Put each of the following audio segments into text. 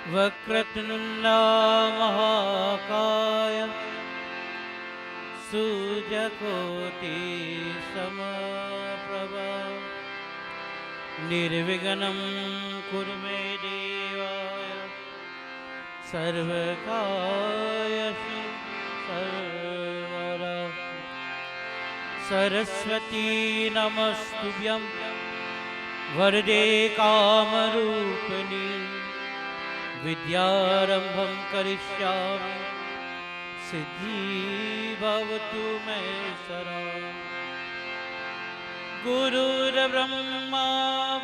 वक्रतुण्डा महाकाय सूर्यकोटि समप्रभा निर्विघ्नं कुरु मे देवाय सर्वकार्येषु सर्वदा। सरस्वती नमस्तुभ्यं वरदे कामरूपिणी विद्यारंभं करिष्यामि सिद्धि भवतु मे सदा। गुरुर्ब्रह्मा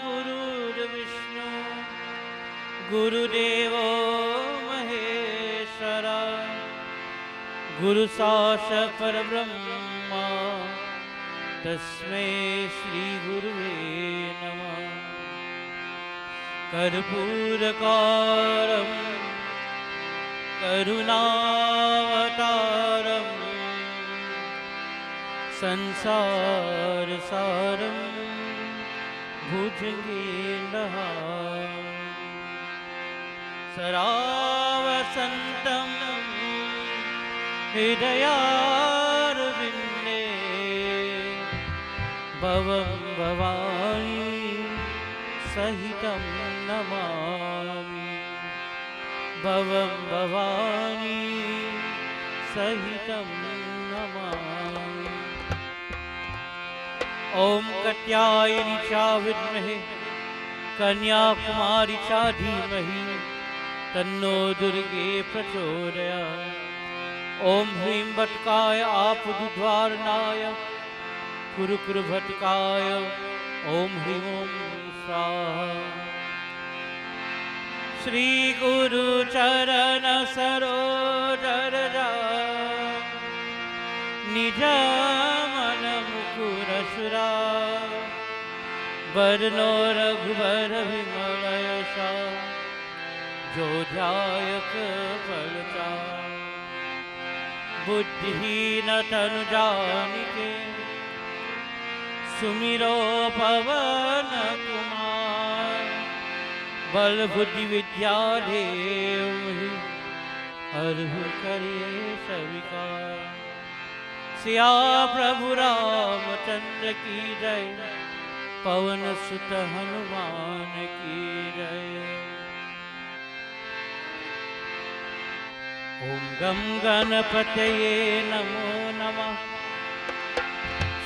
गुरुर्विष्णु गुरुदेवो महेश्वरा गुरु साक्षात् परब्रह्मा तस्मै श्री गुरुवे नमः। कर्पूरकारं करुणावतारं संसारसारं भुजगेन्द्रहारं सदावसन्तं हृदयारविन्दे भवं भवानी सहितं नमामि भवं भवानी सहितं नमामि। ॐ कात्यायनी च विद्महे कन्याकुमारी च धीमहि तन्नो दुर्गे प्रचोदयात्। ॐ ह्रीं भटकाय आपदुद्वारणाय कुरुकुरुभटकाय ॐ ह्रीं ॐ स्वाहा। श्री गुरु चरण सरोज रज निज मन मुकुर सुरा वरनो रघुवर विमल यशा जो ध्यायक फलचार। बुद्धिहीन तनु जानिके सुमिरो पवन कुमार बल बुद्धि विद्या देव हरहु करे स्वीकार। सिया प्रभु रामचंद्र की जय पवन सुत हनुमान की जय। ओम गम गणपतये नमो नमः।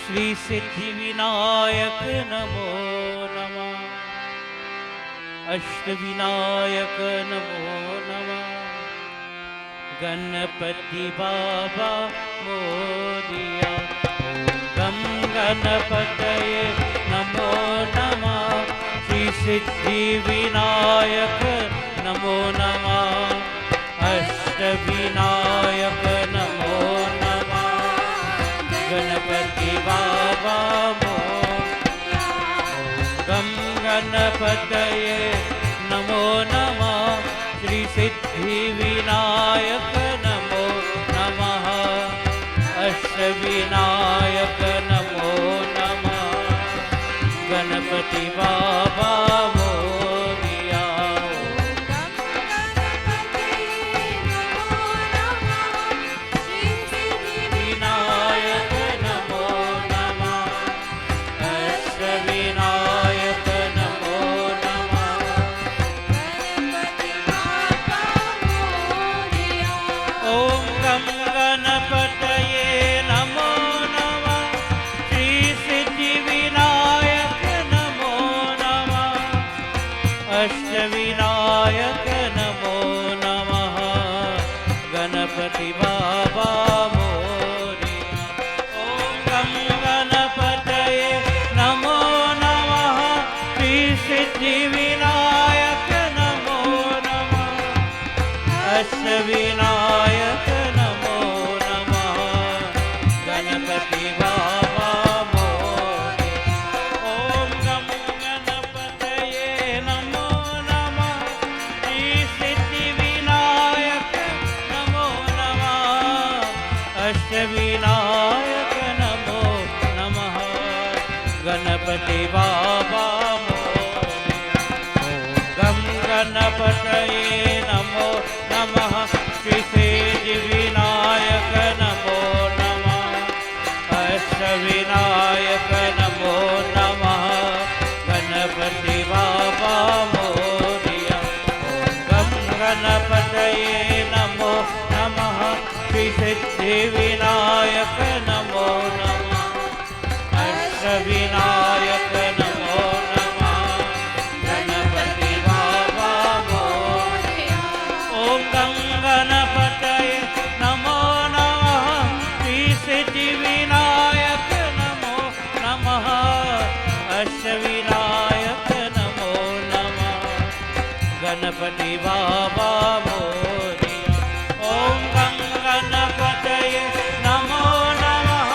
श्री सिद्धि विनायक नमो नमः। अष्ट विनायक नमो नमः। गणपति बाबा मोरिया। ओम गम गणपतये नमो नमः। श्री सिद्धि विनायक नमो नमः। अष्ट विनायक नमो नमः। गणपति बाबा मोरिया। ओम गम गणपतये नमो नमः। श्री सिद्धि विनायक नमो नमः। अष्ट विनायक नमो नमः। गणपति बाबा मोरिया। विनायक नमो नमः। अष्ट विनायक नमो नमः। ओम गम गणपतये नमो नमः। श्री सिद्धि विनायक नमो नमः। अष्ट विनायक नमो नमः। गणपति बाबा मोरिया। ओम गम गणपतये नमो नमः। श्री सिद्धि विनायक नमो नमः। अष्ट विनायक नमो नमः। गणपति बाबा मोरिया। ओम गम गणपतये नमो नमः। श्री सिद्धि विनायक नमो नमः। अष्ट विनायक नमो नमः। गणपति बाबा मोरिया। ओम गम गणपतये सिद्धिविनायक नमो नमः। अष्टविनायक नमो नमः। गणपति बाबा मोरया। ओम गं गणपतये नमो नमः। श्री सिद्धिविनायक नमो नमः। अष्टविनायक नमो नमः। गणपति बाबा मोरया। ओम गं गणपतये नमो नमः।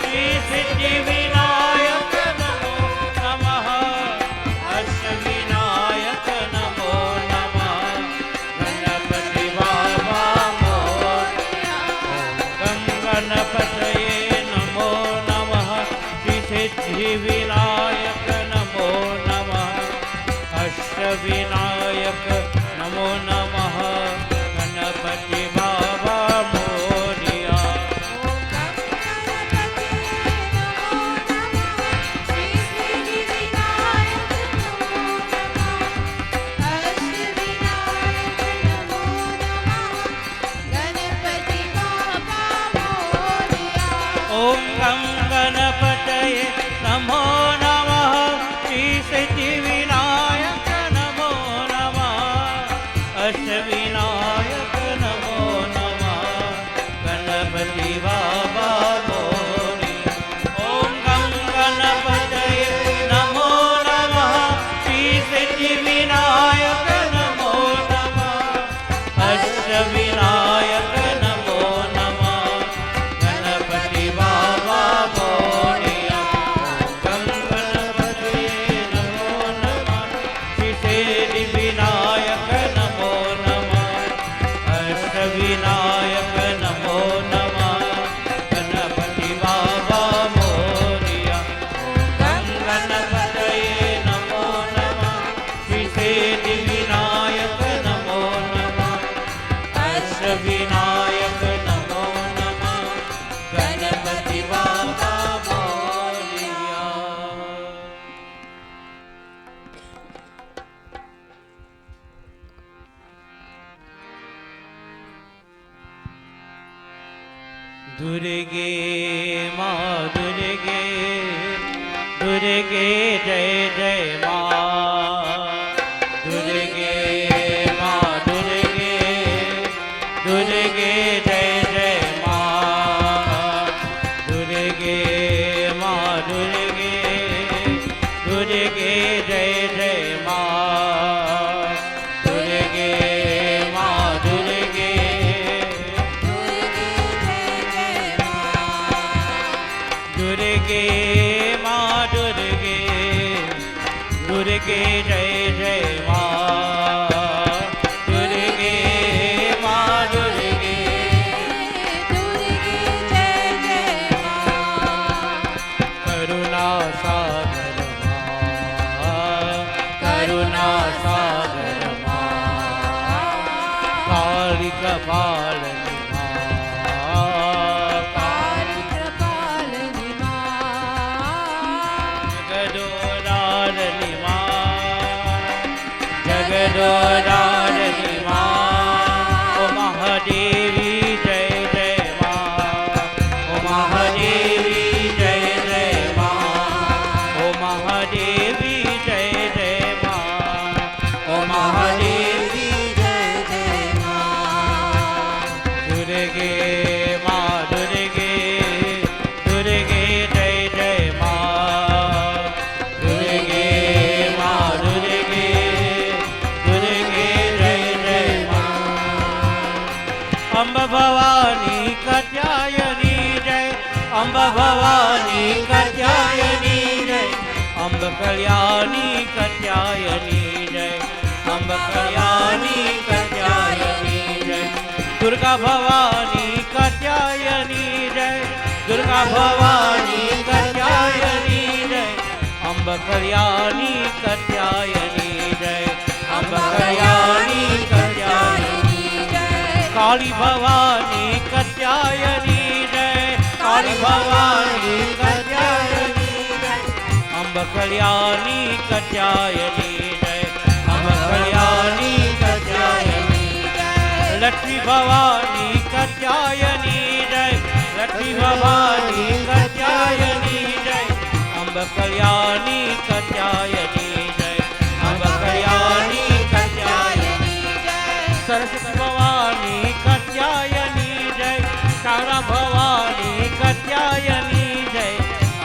श्री सिद्धिविनायक नमो नमः। अष्टविनायक नमो नमः। गणपति बाबा मोरया। ओम गं गणपतये नमो नमः। श्री सिद्धिविनायक नमो नमः। अष्टविनायक नमो नमः। गणपति बाबा मोरया। ओम गं गणपतये नमो नमः। श्री सिद्धिविनायक नमो नमः। अष्टविनायक नमो नमः। गणपति बाबा मोरया। ओम गं गणपतये नमो नमः। श्री सिद्धिविनायक नमो नमः। अष्टविनायक नमो नमः। गणपति बाबा मोरया। गं गणपतये नमो नमः। श्री सिद्धिविनायक नमो नमः। अष्टविनायक नमो नमः। गणपति बाबा मोरया। गं गणपतये नमो नमः। श्री सिद्धिविनायक नमो नमः। अष्टविनायक नमो नमः। गणपति बाबा मोरया। दुर्गे माँ दुर्गे, दुर्गे जय जय माँ। दुर्गे माँ दुर्गे, दुर्गे जय जय माँ। दुर्गे माँ दुर्गे, दुर्गे जय जय माँ। दुर्गे माँ दुर्गे, दुर्गे माँ दुर्गे, दुर्गे जय जय माँ। दुर्गे माँ दुर्गे, करुणा सागर माँ। करुणा सागर माँ। काली कपालिनी जगदोदारिणी माँ। जगदोदारिणी माँ। ओ महादेवी जय जय माँ। ओ महादेवी जय जय माँ। ओ महादेवी जय जय माँ। ओ महादेवी जय जय माँ। दुर्गे माँ दुर्गे, दुर्गे जय जय माँ। दुर्गे माँ दुर्गे, दुर्गे जय जय माँ। अम्ब भवानी कात्यायनी जय। अम्ब भवानी कात्यायनी जय। अम्ब कल्याणी कात्यायनी जय। अम्ब कल्याणी कात्यायनी जय। दुर्गा भवानी कात्यायनी जय। दुर्गा भवानी कात्यायनी जय। अम्ब कल्याणी कात्यायनी जय। अम्ब कल्याणी कात्यायनी जय। काली भवानी कात्यायनी जय। काली भवानी कात्यायनी जय। अम्ब कल्याणी कात्यायनी जय। अम्ब कल्याणी कात्यायनी जय। लक्ष्मी भवानी कात्यायनी जय। कात्यायनी जय, अम्ब कल्याणी कात्यायनी जय, सरस्वती भवानी कात्यायनी जय, तारा भवानी कात्यायनी जय,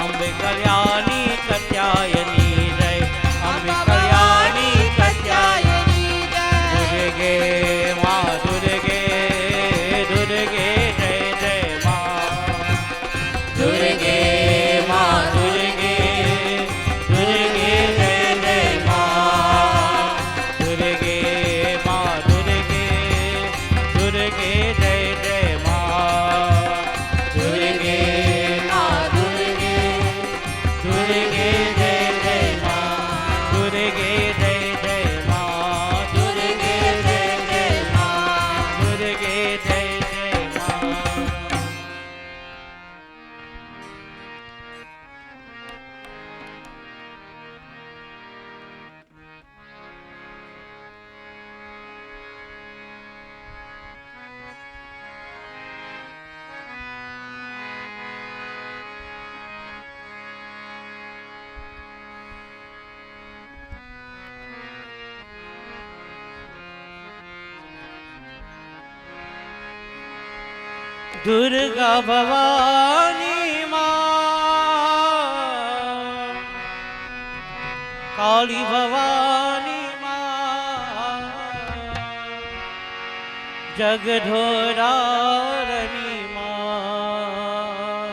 अम्बे कल्याणी कात्यायनी जय, अम्बे कल्याणी कात्यायनी जय, दुर्गे माँ दुर्गे दुर्गे जय जय माँ, दुर्गे माँ दुर्गे दुर्गे जय जय माँ, दुर्गे माँ दुर्गे दुर्गे जय जय माँ, दुर्गे माँ दुर्गे दुर्गे जय जय माँ, दुर्गे जय जय माँ, दुर्गे जय जय माँ, दुर्गे जय जय माँ। दुर्गा भवानी माँ, काली भवानी माँ, जगधोरारणी माँ,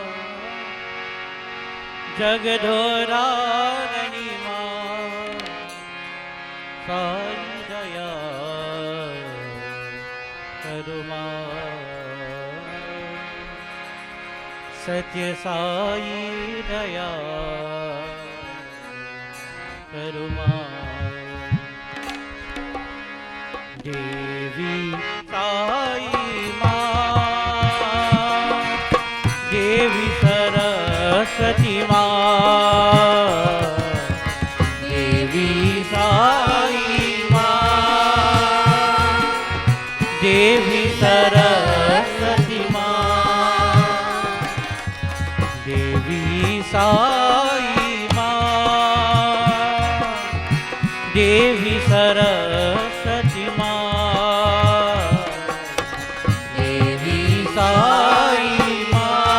जगधोरारणी माँ, साई दया करु माँ, सत्य साई दया करु माँ, देवी साई माँ, देवी सरस्वती माँ, देवी साई माँ, देवी सरस्वती माँ, देवी साई माँ, देवी सरस्वती माँ, देवी साई माँ,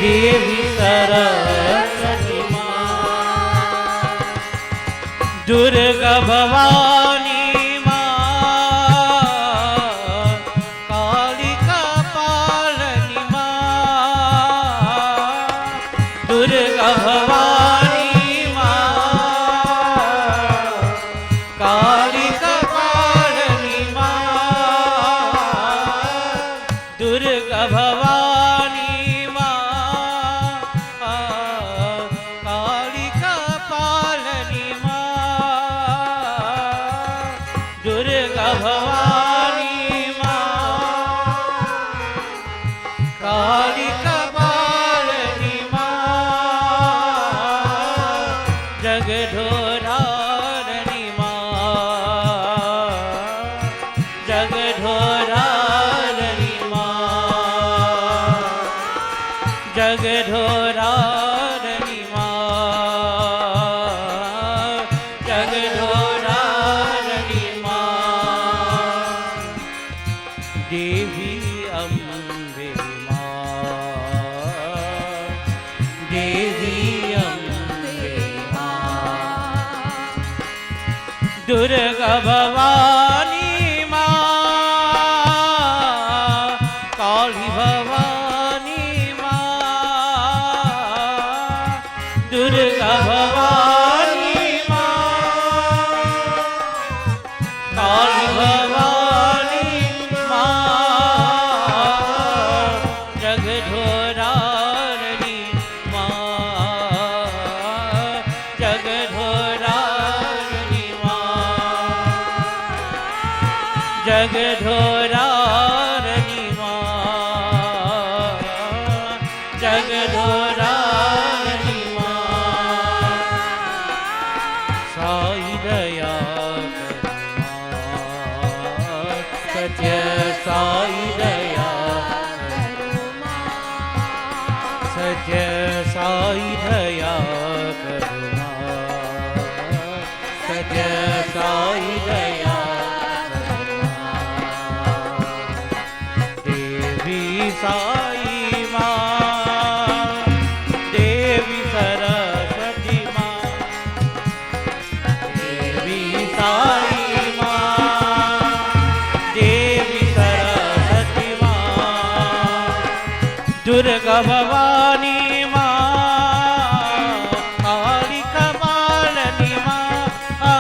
देवी सरस्वती माँ, दुर्गा भवानी दुर्गा भवानी माँ, काली कपालिनी माँ, दुर्गा भवानी माँ, काली कपालिनी माँ, दुर्गा भवानी माँ, काली कपालिनी जगधोरारणी माँ, जगधोरारणी माँ, जगधोरारणी माँ, जगधोरारणी माँ, देवी अम्बे माँ, देवी दुर्गा भवानी माँ, काली भवानी माँ, दुर्गा भवानी माँ, काली भवानी माँ, जगधोरारणी माँ, जगधोरारणी जगधोरारणी माँ, जगधोरारणी माँ, साई दया सत्य साई दया सत्य साई दया दुर्गा भवानी माँ काली कपालिनी माँ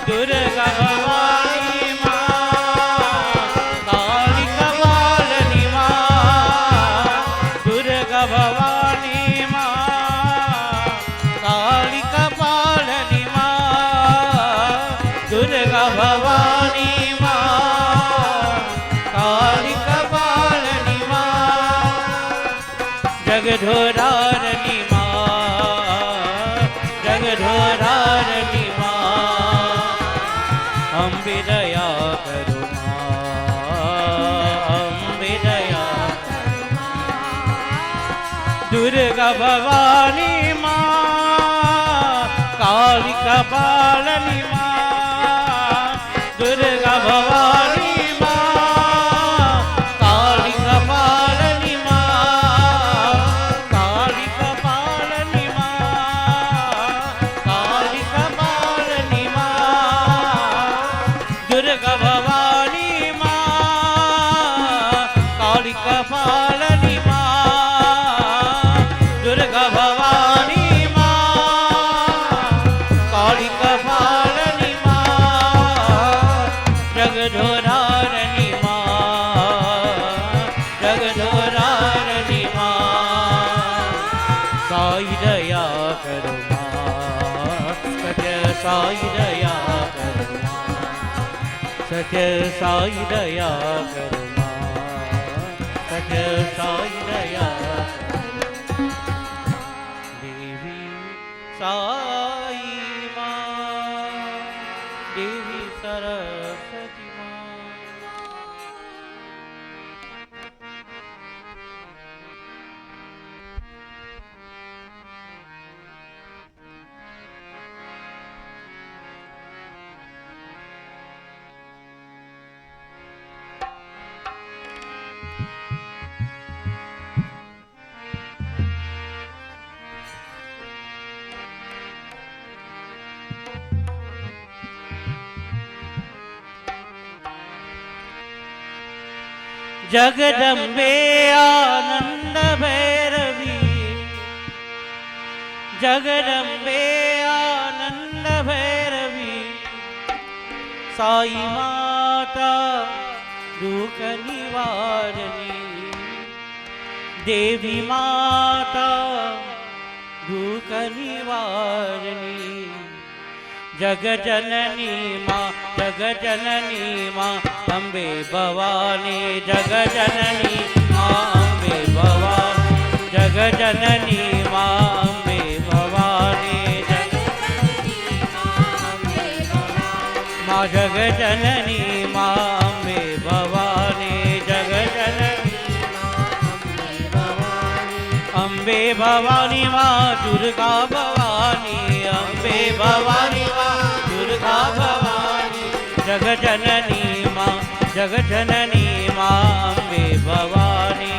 दुर्गा भवानी माँ काली कपालिनी माँ दुर्गा भवानी माँ काली कपालिनी माँ दुर्गा भवानी माँ काली कपालिनी माँ जगधोरारणी माँ जगधोरारणी माँ अम्बे दया करो माँ अम्बे दया दुर्गा भवानी माँ काली कपालिनी माँ दुर्गा भवानी माँ काली कपालिनी माँ काली कपालिनी माँ काली कपालिनी माँ दुर्गा भवानी माँ काली कपालिनी माँ दुर्गा भवानी माँ काली कपालिनी माँ जगधोरारणी माँ जगधोरारणी माँ साई दया करो माँ सत्य साई दया करो माँ सत्य साई दया करो माँ सत्य साई दया देवी साई माँ देवी सरस्वती माँ जगदम्बे आनंद भैरवी जगदम्बे आनंद भैरवी साई माता दुख निवारणी देवी माता दुख निवारणी जग जननी माँ अम्बे भवानी जग जननी माँ अम्बे भवानी जग जननी माँ अम्बे भवानी माँ जग जननी माँ अम्बे भवानी जग जननी अम्बे भवानी माँ दुर्गा भवानी अम्बे भवानी माँ दुर्गा भवानी जग जननी माँ अम्बे भवानी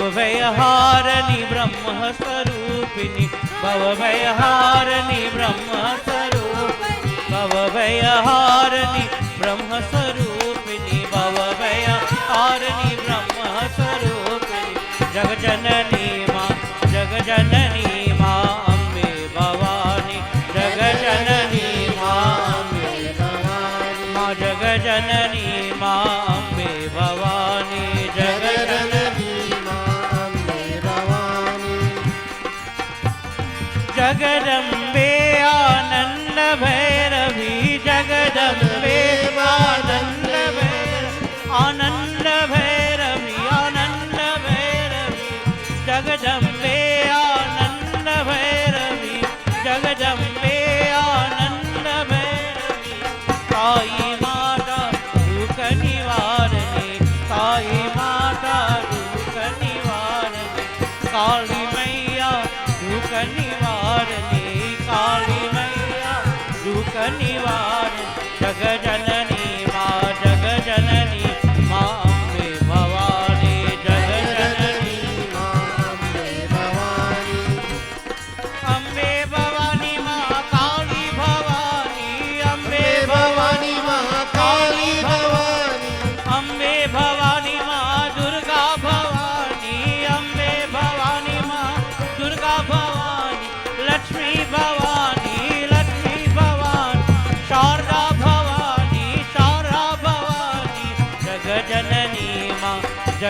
भवभयहारिणी ब्रह्म स्वरूपिणी भवभयहारिणी ब्रह्म स्वरूपिणी भवभयहारिणी ब्रह्म स्वरूपिणी भवभयहारिणी ब्रह्म स्वरूपिणी जग जननी माँ अम्बे भवानी जग जननी माँ अम्बे भवानी माँ जग जननी माँ अम्बे भवानी जग जननी माँ अम्बे भवानी जगदम्बे आनंद भैरवी जगदम्बे आनंद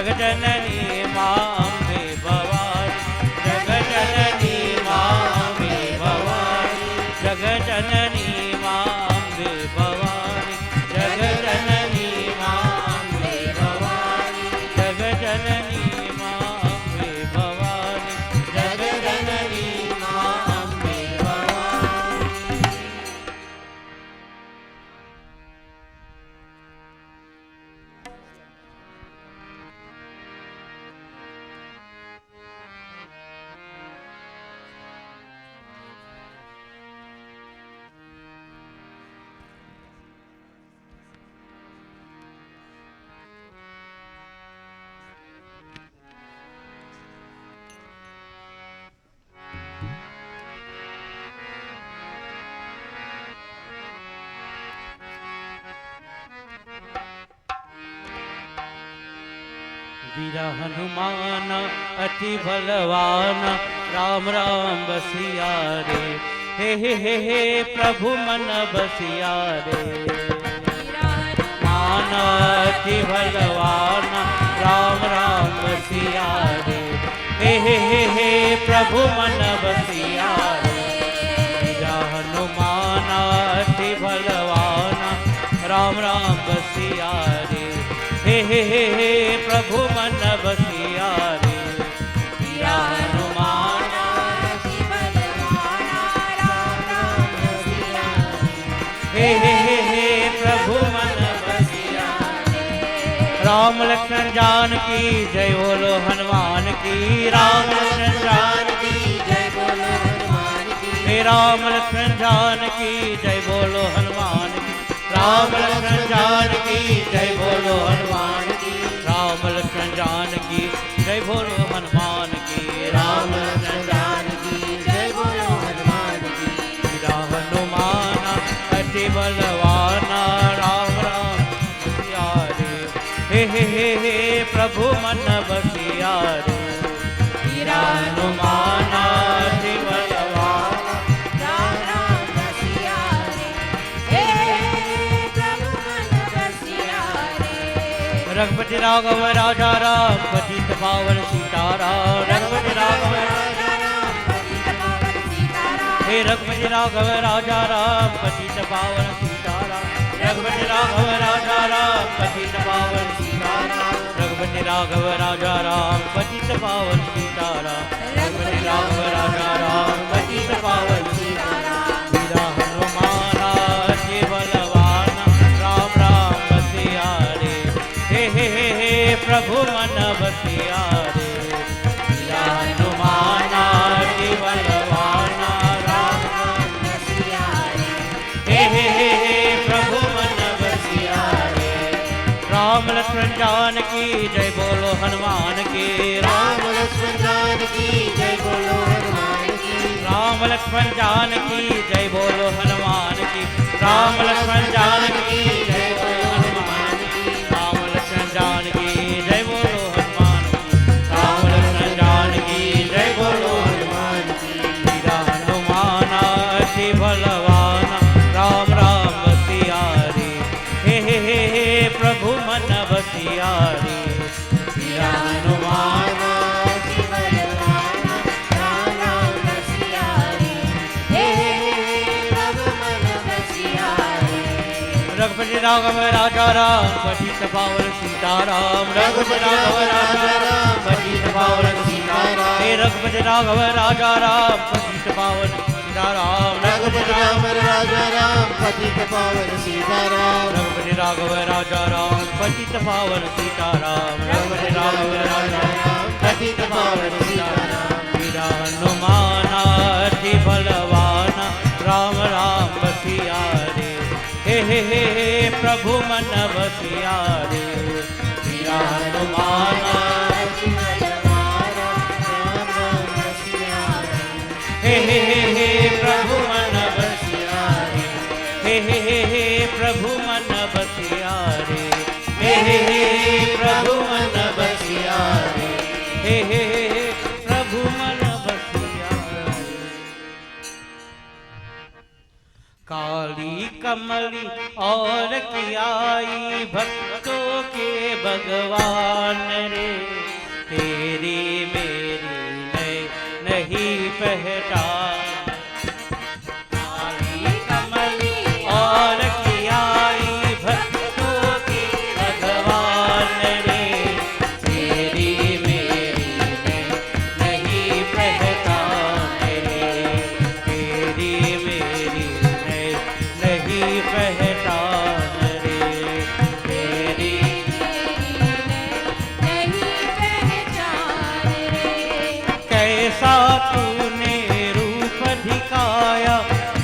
जगजननी माँ अम्बे भवानी, जगजननी माँ अम्बे भवानी, जगजननी माँ अम्बे भवानी, जगजननी माँ अम्बे भवानी, जगजननी माँ अम्बे भवानी, जगजननी माँ अम्बे भवानी। वीरा हनुमान अति बलवान, राम राम बसिया रे, हे प्रभु मन बसिया रे। मान अति बलवान, राम राम बसिया रे, हे प्रभु मन बसिया रे। वीरा हनुमान अति बलवान, राम राम बसिया रे, हे प्रभु मन बसिया रे। वीरा हनुमान अति बलवान, राम राम बसिया रे, हे प्रभु मन बसिया रे। राम लक्ष्मण जानकी जय बोलो हनुमान की, राम लक्ष्मण जानकी जय बोलो हनुमान की, हे राम लक्ष्मण जानकी जय बोलो हनुमान की, राम लक्ष्मण जानकी जय बोलो हनुमान की, राम लक्ष्मण जानकी जय बोलो हनुमान की, राम लक्ष्मण जानकी जय बोलो हनुमान की। वीरा हनुमान अति बलवान, राम राम बसिया रे, हे प्रभु मन बसिया रे। वीरा हनुमान अति बलवान, राम राम बसिया रे, रघुपति राघव राजा राम, पतित पावन सीताराम, रघुपति राघव राजा राम, पतित पावन सीताराम, हे रघुपति राघव राजा राम, पतित पावन सीताराम, रघुपति राघव राजा राम, पतित पावन सीताराम, रघुपति राघव राजा राम, पतित पावन सीताराम, रघुपति राघव राजा राम, पतित पावन सीताराम। वीरा हनुमान अति बलवान, राम राम बसिया रे, हे प्रभु मन बसिया रे। वीरा हनुमान अति बलवान, राम राम बसिया रे, हे प्रभु मन बसिया रे। राम लक्ष्मण जानकी जय बोलो हनुमान की, राम लक्ष्मण जानकी जय बोलो हनुमान की, राम लक्ष्मण जानकी जय बोलो हनुमान की, राम लक्ष्मण जानकी जय बोलो हनुमान की, राम लक्ष्मण जानकी जय बोलो हनुमान की, राम लक्ष्मण जानकी जय बोलो हनुमान की। वीरा हनुमान अति बलवान, राम राम बसिया रे, हे प्रभु मन बसिया रे। वीरा हनुमान अति बलवान, राम राम बसिया रे, हे प्रभु मन बसिया रे। रघुपति राघव राजा राम, पतित पावन सीताराम, रघुपति राघव राजा राम, पतित पावन सीताराम, हे रघुपति राघव राजा राम, पतित पावन सीताराम, रघुपति राघव राजा राम, पतित पावन सीताराम, रघुपति राघव राजा राम, पतित पावन सीताराम, रघुपति राघव राजा राम, पतित पावन सीताराम। वीरा हनुमान अति बलवान, राम राम बसिया रे, हे प्रभु मन बसिया रे। वीरा हनुमान अति बलवान, राम राम बसिया रे, हे प्रभु मन बसिया रे, हे प्रभु मन बसिया रे, हे प्रभु मन बसिया रे, हे प्रभु मन बसिया रे। काली कमली और की आई भक्तों के भगवान रे, तेरी मेरी नहीं पहचान। काली कमली और की आई भक्तों के भगवान रे, तेरी मेरी नहीं पहचान रे, तेरी मेरी नहीं पहचान रे, तेरी नहीं पहचान रे। कैसा तूने रूप दिखाया,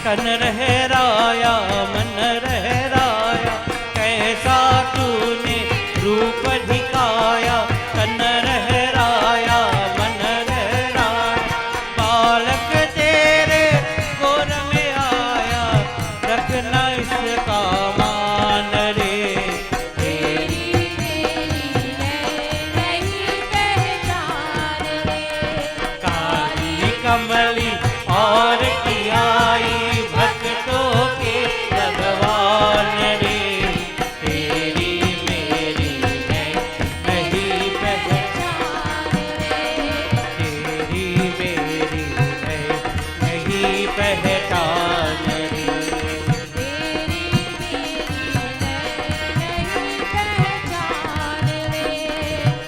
तन रहराया मन रहराया, कैसा तूने रूप दिखाया, तन रहराया मन रहराया। बालक तेरे गोर में आया, रखना इसका मान रे, तेरी मेरी नहीं पहचान रे। काली कमली और की आई भक्तों के भगवान रे, तेरी मेरी नहीं पहचान रे, तेरी मेरी नहीं पहचान रे, तेरी मेरी नहीं पहचान रे।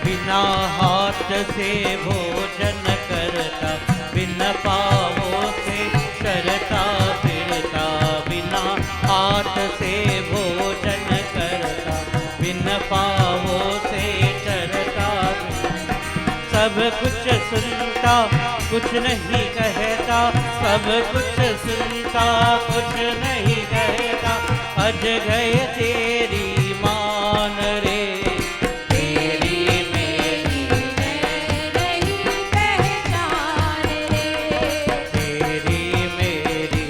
बिना हाथ से भोजन करता, बिना पाँवों से चरता फिरता, बिना हाथ से भोजन करता, बिना पाँवों से चरता फिरता। सब कुछ सुनता कुछ नहीं कहता, सब कुछ सुनता कुछ नहीं कहता, अज गए तेरी मान रे, तेरी मेरी नहीं पहचान रे, तेरी मेरी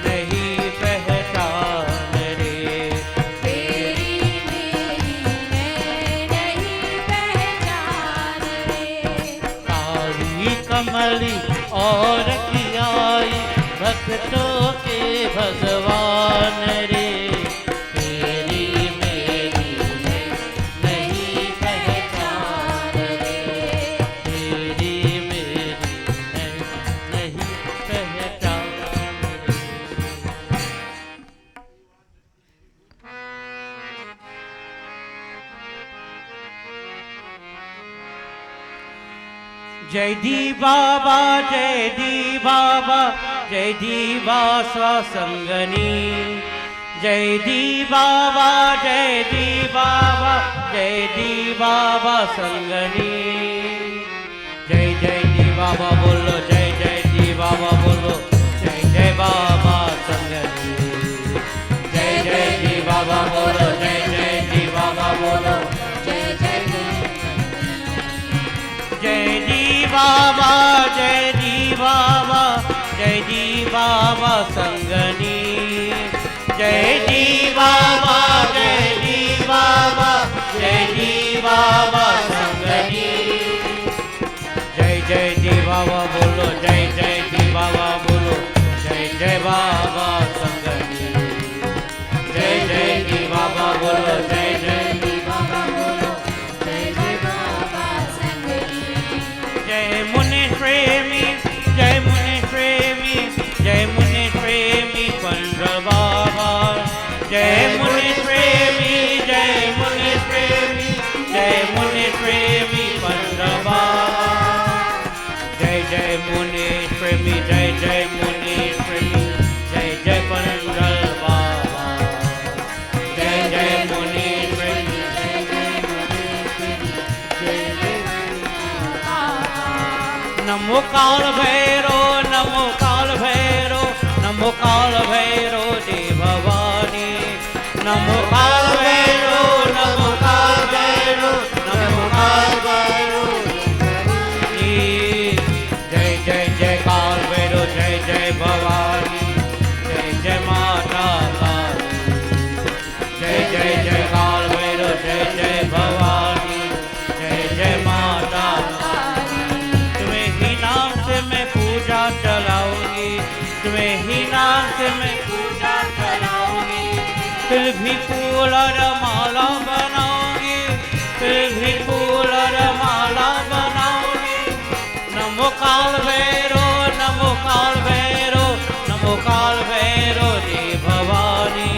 नहीं पहचान रे, तेरी मेरी नहीं पहचान रे। काली कमली और की आई भक्तों के भगवान रे, तेरी मेरी नहीं पहचान रे, तेरी मेरी नहीं पहचान रे। जय दी बाबा जय दी बाबा, जय दी बाबा संगनी, जय दी बाबा जय दी बाबा, जय दी बाबा संगनी। जय जय दी बाबा बोलो, जय जय दी बाबा बोलो, जय जय बाबा संगनी। जय जय दी बाबा बोलो, जय जय दी बाबा बोलो, जय जय जय दी बाबा, जय दी बाबा, जय दी बाबा संगनी। जय दी बाबा, जय दी बाबा, जय दी बाबा संगनी। जय जय दी बाबा बोलो, जय जय दी बाबा बोलो, जय जय बाबा संगनी। जय जय दी बाबा बोलो, जय जय दी बाबा बोलो, जय जय बाबा संगनी। जय मुनि प्रेमी, जय मुनि प्रेमी, जय मुनि प्रेमी पंडर बाबा। जय मुनि प्रेमी, जय मुनि प्रेमी, जय मुनि प्रेमी पंडर बाबा। जय जय मुनि प्रेमी, जय जय मुनि प्रेमी, जय जय पंडर बाबा। जय जय मुनि प्रेमी, जय जय मुनि प्रेमी, जय जय नमो काल भैरो, नमो काल भैरो, नमो काल भैरो देव भवानी। नमो काल भैरो, नमो काल भैरो, नमो काल भैरो जय जय जय काल भैरो, जय जय भवानी, जय जय माता काली। जय जय जय काल भैरो, जय जय भवानी, जय जय माता काली। तुम्हें ही नाम से मैं पूजा चलाऊंगी, तुम्हें ही नाम से मैं पूजा कराऊंगी, फिर भी फूल और माला बनाऊंगी, फिर भी फूल और माला बनाऊंगी। नमो काल भैरो, नमो काल भैरो, नमो काल भैरो देव भवानी।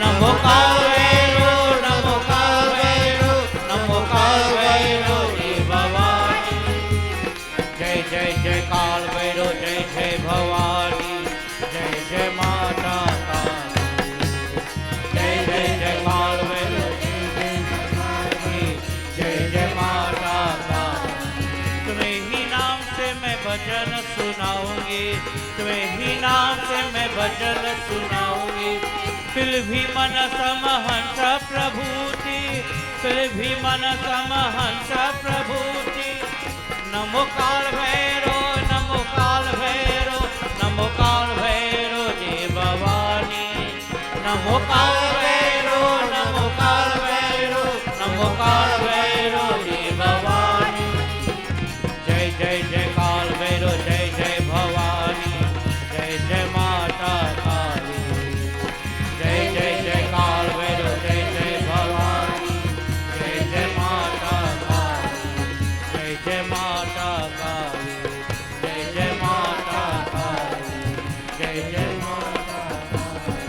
नमो काल भैरो, नमो काल भैरो, नमो काल भैरो देव भवानी। जय जय जय काल भैरो, जय जय भवानी, जय जय माता काली। जय जय जय काल भैरो, जय जय भवानी, जय जय माता काली। तुम्हें ही नाम से मैं भजन सुनाऊंगी, तुम्हें ही नाम से मैं भजन सुनाऊंगी। फिर भी मन समहंस प्रभुति, फिर भी मन समहंस प्रभुति। नमो काल भैरो, नमो काल भैरो, नमो काल भैरो देव भवानी। नमो काल भैरो, नमो काल भैरो, नमो काल भैरो देव भवानी। जय जय जय काल भैरो, जय जय भवानी, जय जय माता काली। जय जय जय काल भैरो, जय जय भवानी, जय जय माता काली, जय जय माता काली, जय जय माता काली, जय जय माता काली।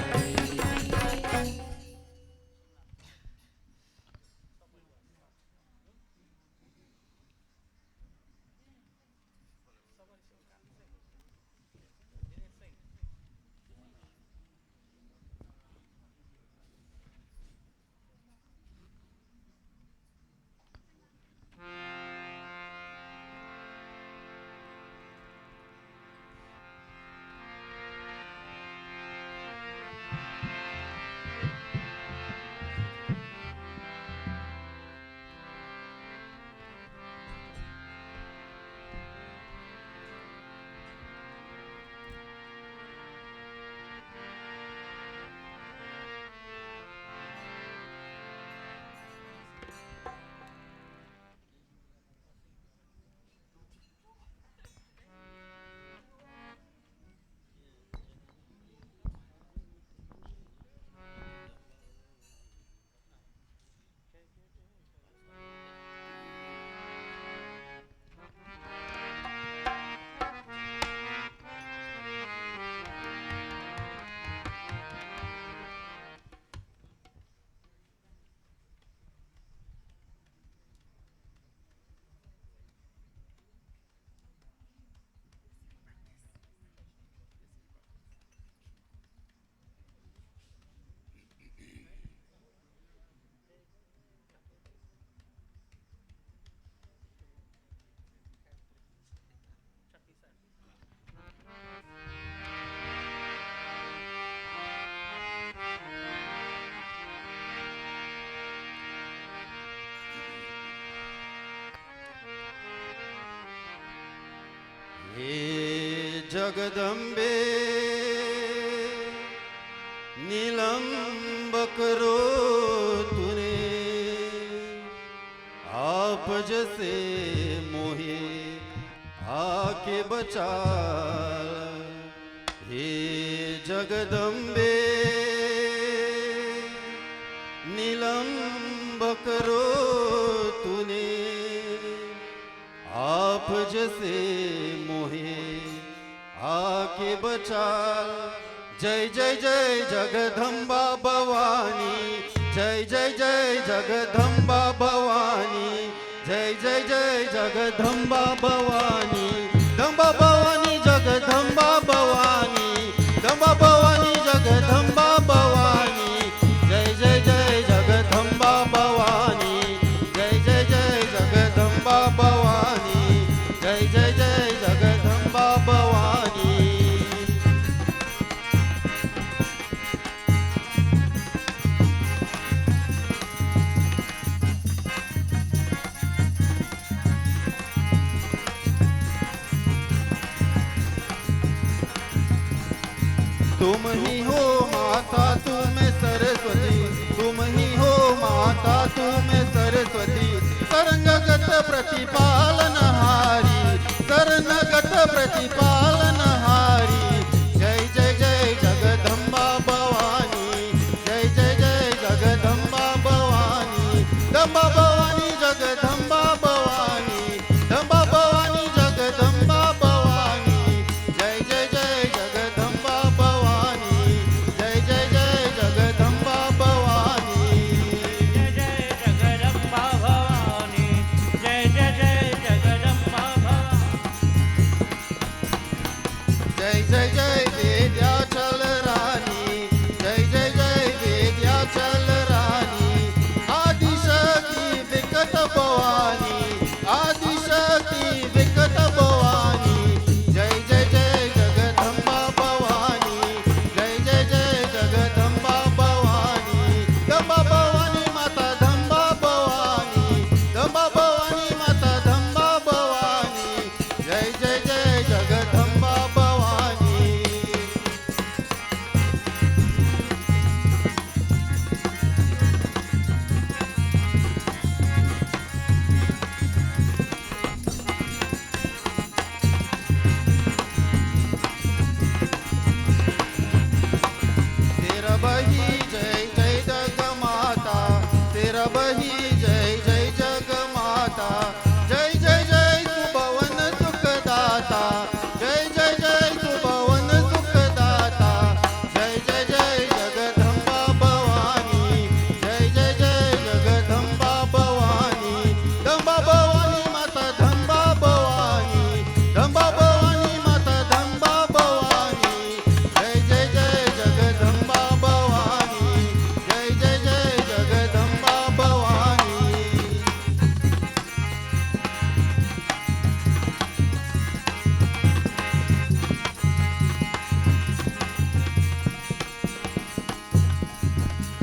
हे जगदम्बे निलंब करो तूने, आप जैसे मोहे आके बचा। हे जगदम्बे निलंब करो तूने, आप जैसे मोहे आके बचा। जय जय जय जगदम्बा भवानी, जय जय जय जगदम्बा भवानी, जय जय जय जगदम्बा भवानी। दम्बा भवानी जगदम्बा भवानी, दम्बा भवानी जगदम्बा भवानी, जय जय जय जगदम्बा भवानी, जय जय जय जगदम्बा भवानी, जय जय जय जगदम्बा भवानी। तुम ही हो माता तुम सरस्वती, तुम ही हो माता तुम सरस्वती। शरणगत प्रतिपालनहारी, शरणगत प्रतिपालनहारी। जय जय जय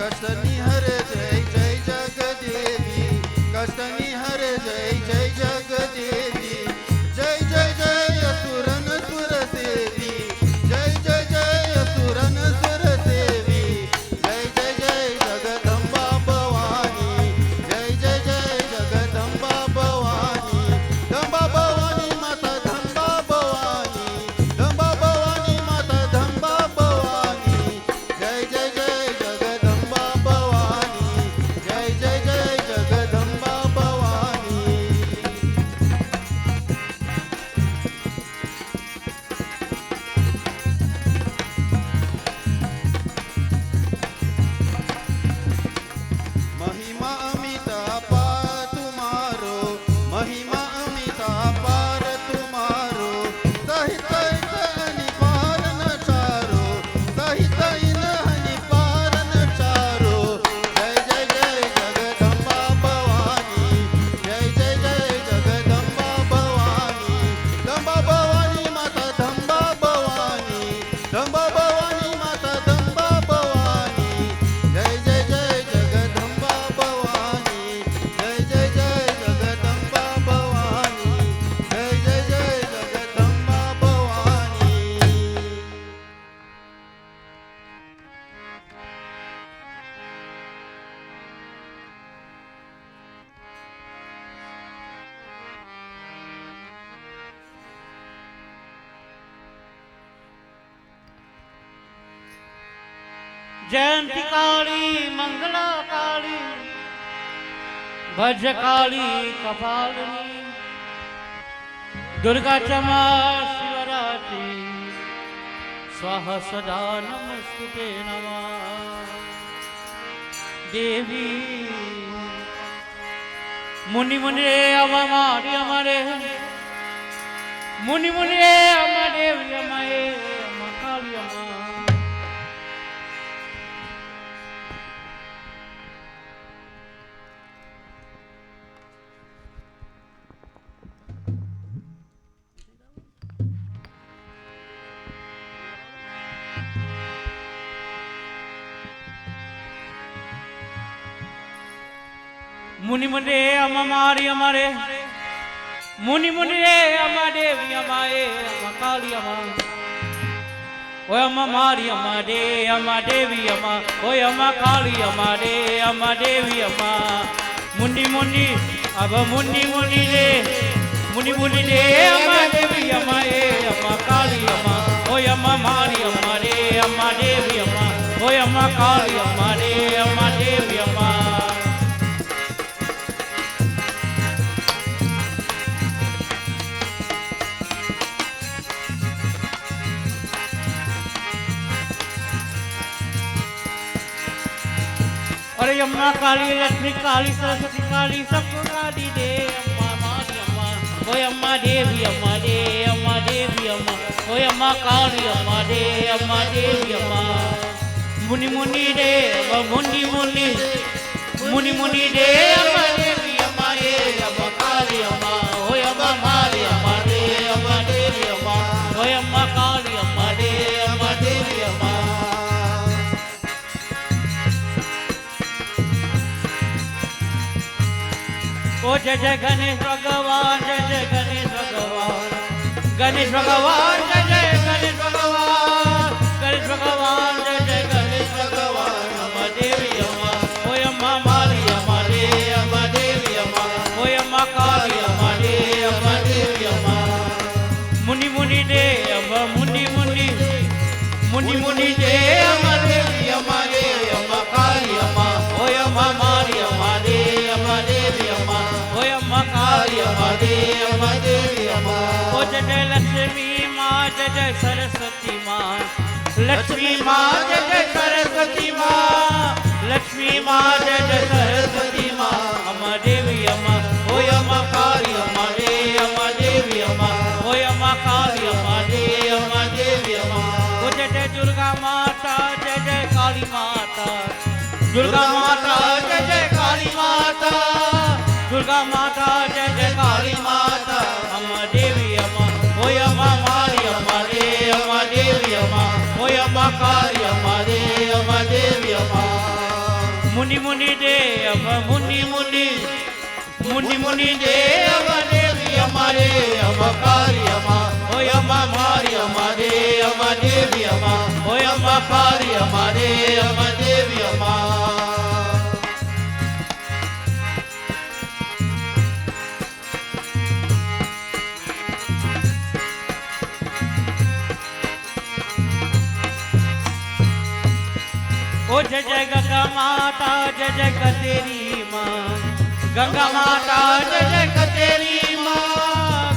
कष्टनी हरे जय जय जगदेवी कष्टनी हरे जय जय जगदेवी जय जय जय असुरन सुर सेवी जय जय जय असुरन सुर सेवी जय जय जय जगदम्बा भवानी जय जय जय जगदम्बा भवानी दम्बा भवानी माता दम्बा भवानी माता दम्बा भवानी जय जय जय जगदम्बा भवानी जय जय जय जगदम्बा भवानी महिमा अमिता पार तुम्हारो महिमा अमिता पार तुम्हारो सहित इन पार न चारो सहित इन हनि पार न चारो जय जय जय जगदम्बा भवानी जय जय जय जगदम्बा भवानी दम्बा भवानी माता दम्बा भवानी माता दम्बा भवानी जय जय जय जगदम्बा भवानी जय जय जय जगदम्बा भवानी जय जय जय जगदम्बा भवानी जयंती काली मंगला काली भज काली कपालिनी दुर्गा क्षमा शिवरात्रि स्वाहा सदा नमस्ते नमः देवी मुनि मुनि रे अमारी अमरे मुनि मुनि रे अमा देवी अमाए अमा काली अमा मुनि मुनि रे अमा मारी अमरे मुनि मुनि रे अमा देवी अमाए अमा काली अमा ओए अमा मारी अमा दे अमा देवी अमा ओए अमा काली अमा दे अमा देवी अमा मुनि मुनि अब मुनि मुनि रे अमा देवी अमाए अमा काली अमा ओए अमा मारी अमा रे अमा देवी अमा ओए अमा काली अमा रे अमा देवी अमा अरे अम्मा काली लक्ष्मी काली सरस्वती काली सबको काली दे अम्मा मारी अम्मा ओए अम्मा देवी अम्मा दे अम्मा देवी अम्मा ओए अम्मा काली अम्मा दे अम्मा देवी अम्मा मुनि मुनि दे मुनि मुनि मुनि मुनि दे अम्मा देवी अम्मा दे अम्मा काली अम्मा ओए अम्मा मारी अम्मा दे अम्मा देवी अम्मा ओए अम्मा काली अम्मा दे अम्मा देवी अम्मा ओ जय जय गणेश भगवान जय जय गणेश भगवान गणेश भगवान जय जय गणेश भगवान गणेश भगवान जय जय गणेश भगवान अम्मा देवी अम्मा ओए अम्मा मारी अम्मा रे अम्मा देवी अम्मा ओए अम्मा काली अम्मा रे अम्मा देवी अम्मा मुनि मुनि दे अम्मा मुनि मुनि मुनि मुनि दे अम्मा देवी अम्मा रे अम्मा काली अम्मा ओए अम्मा मारी अम्मा रे अम्मा देवी अम्मा ओए अम्मा काली अम्मा रे अम्मा देवी अम्मा ओ जय जय लक्ष्मी माँ जय जय सरस्वती माँ लक्ष्मी माँ जय जय सरस्वती माँ लक्ष्मी माँ जय जय सरस्वती माँ अम्मा देवी अम्मा ओए अम्मा काली अम्मा रे अम्मा देवी अम्मा ओए अम्मा काली अम्मा रे अम्मा देवी अम्मा ओ जय जय दुर्गा माता जय जय काली माता दुर्गा माता जय जय काली माता दुर्गा माता जय जय काली माता अम्मा देवी अम्मा ओए अम्मा मारी अम्मा रे अम्मा देवी अम्मा ओए अम्मा काली अम्मा रे अम्मा देवी अम्मा मुनि मुनि देव मुनि मुनि मुनि मुनि देव देवी हमारे अमकारी अमा ओ अमा मारी हमारे अमा देवी अमा ओ अमा कारी हमारे अमा देवी अमा ओ जय जय गंगा माता जय जय कतेरी माँ गंगा माता जय जय कतेरी माँ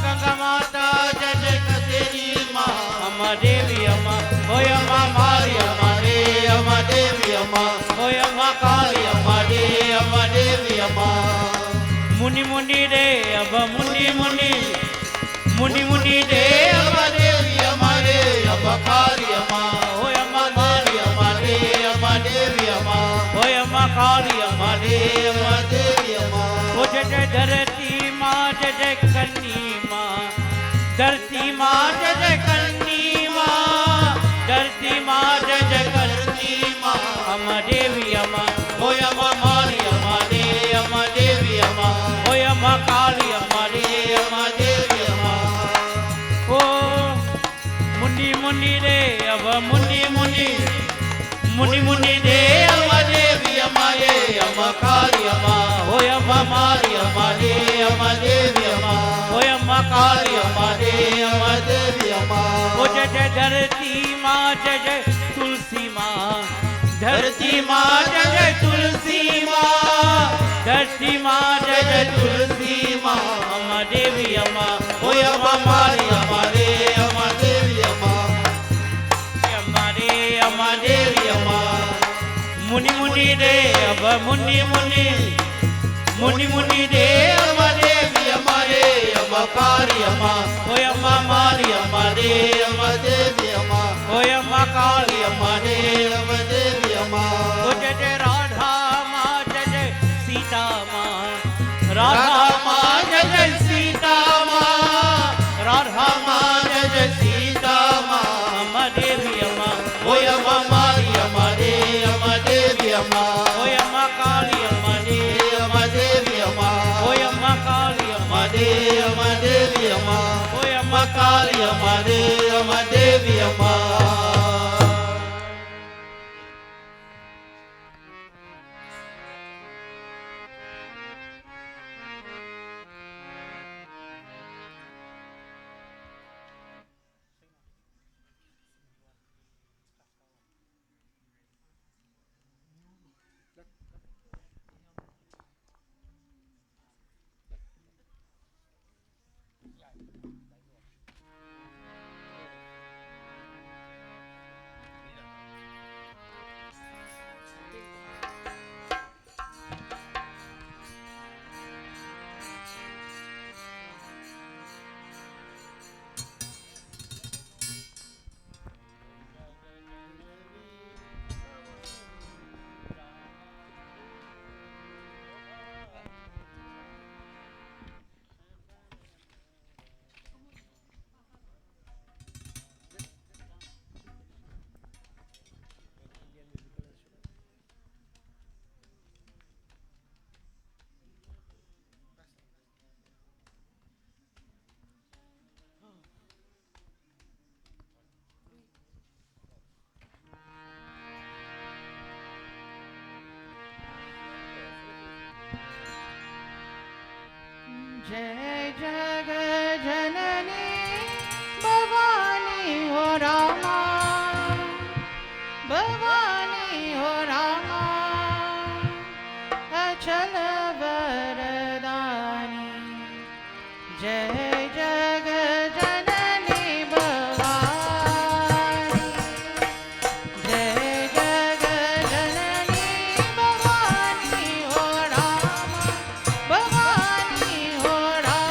गंगा माता जय जय कतेरी माँ अम्मा देवी अम्मा ओय अम्मा मारी अम्मा रे अम्मा देवी अम्मा ओय अम्मा काली अम्मा रे अम्मा देवी अम्मा मुनि मुनि रे अब मुनि मुनि मुनि मुनि रे अम्मा देवी अम्मा रे अम्मा काली अम्मा ओय अम्मा मारी अम्मा रे अम्मा देवी अम्मा ओय अम्मा काली अम्मा रे अम्मा देवी अम्मा ओ जय जय धरती माँ जय जय कन्नी माँ धरती माँ जय जय कन्नी माँ धरती माँ जय जय कन्नी माँ अम्मा देवी अम्मा ओय अम्मा मारी अम्मा रे अम्मा देवी अम्मा ओय अम्मा काली अम्मा रे अम्मा देवी अम्मा ओ मुनि मुनि रे अब मुनि मुनि मुनि मुनि रे अम्मा देवी अम्मा रे अम्मा काली अम्मा ओय अम्मा मारी अम्मा रे अम्मा देवी अम्मा ओय अम्मा काली अम्मा रे अम्मा देवी अम्मा ओ जय जय धरती माँ जय जय तुलसी माँ धरती माँ जय जय तुलसी माँ धरती माँ जय जय तुलसी माँ अम्मा देवी अम्मा ओय अम्मा मारी अम्मा रे अम्मा देवी अम्मा अम्मा रे अम्मा देवी अम्मा मुनि मुनि रे अब मुनि मुनि मुनि मुनि रे अम्मा देवी अम्मा रे अम्मा कारी अम्मा ओय अम्मा मारी अम्मा रे अम्मा देवी अम्मा ओय अम्मा काली अम्मा रे अम्मा देवी अम्मा ओ जय जय राधा माँ जय जय सीता माँ राधा माँ जय जय सीता माँ राधा माँ जय जय सीता माँ अम्मा देवी अम्मा ओय अम्मा मारी अम्मा रे अम्मा देवी अम्मा ओय अम्मा काली अम्मा रे अम्मा देवी अम्मा ओय अम्मा काली अम्मा रे अम्मा देवी अम्मा ओय अम्मा काली अम्मा रे अम्मा देवी अम्मा जय जग जननी भवानी हो रामा भवानी हो रामा अचल वरदानी जय जग जननी भवानी जय जग जननी भवानी हो रामा भवानी हो Rama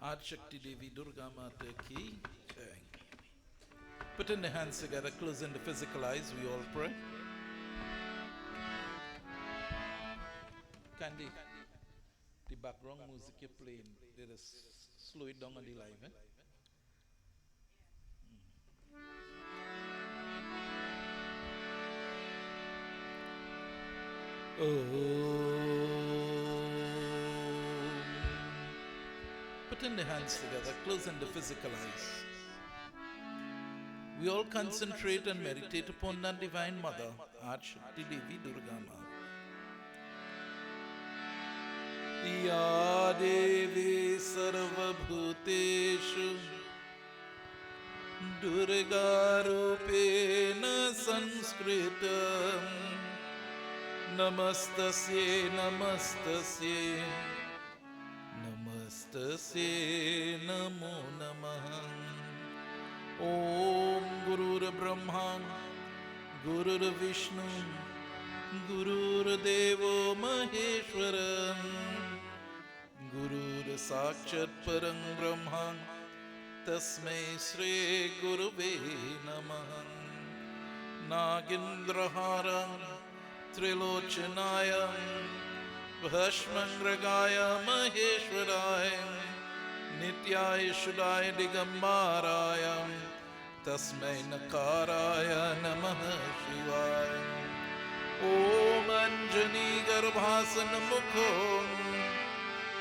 Adi Shakti Devi Durga Mata ki jai. Putting the hands together, closing the physical eyes, we all pray. Candy, the background music you're playing, let us slow it down on the live. Putting the hands together, closing the physical eyes. We all concentrate and meditate upon that Divine Mother, Adi Shakti Devi Durga Ma. Ya Devi Sarva Bhuteshu Durga Rupena Sanskritam Namastasye Namastasye Namastasye Namo Namaha. Om Gurur Brahma Gurur Vishnu Gurur Devo Maheshwaram Gurur Sakshat Param Brahma Tasmai Sri Guruve Namaha. Nagindraharam Trilochanayam Bhashmangragaya Maheshwaraya Nityaya Shudaya Digambaraya Tasmai Nakaraya Namaha Shivaya. Om Anjani Garbhasan Mukho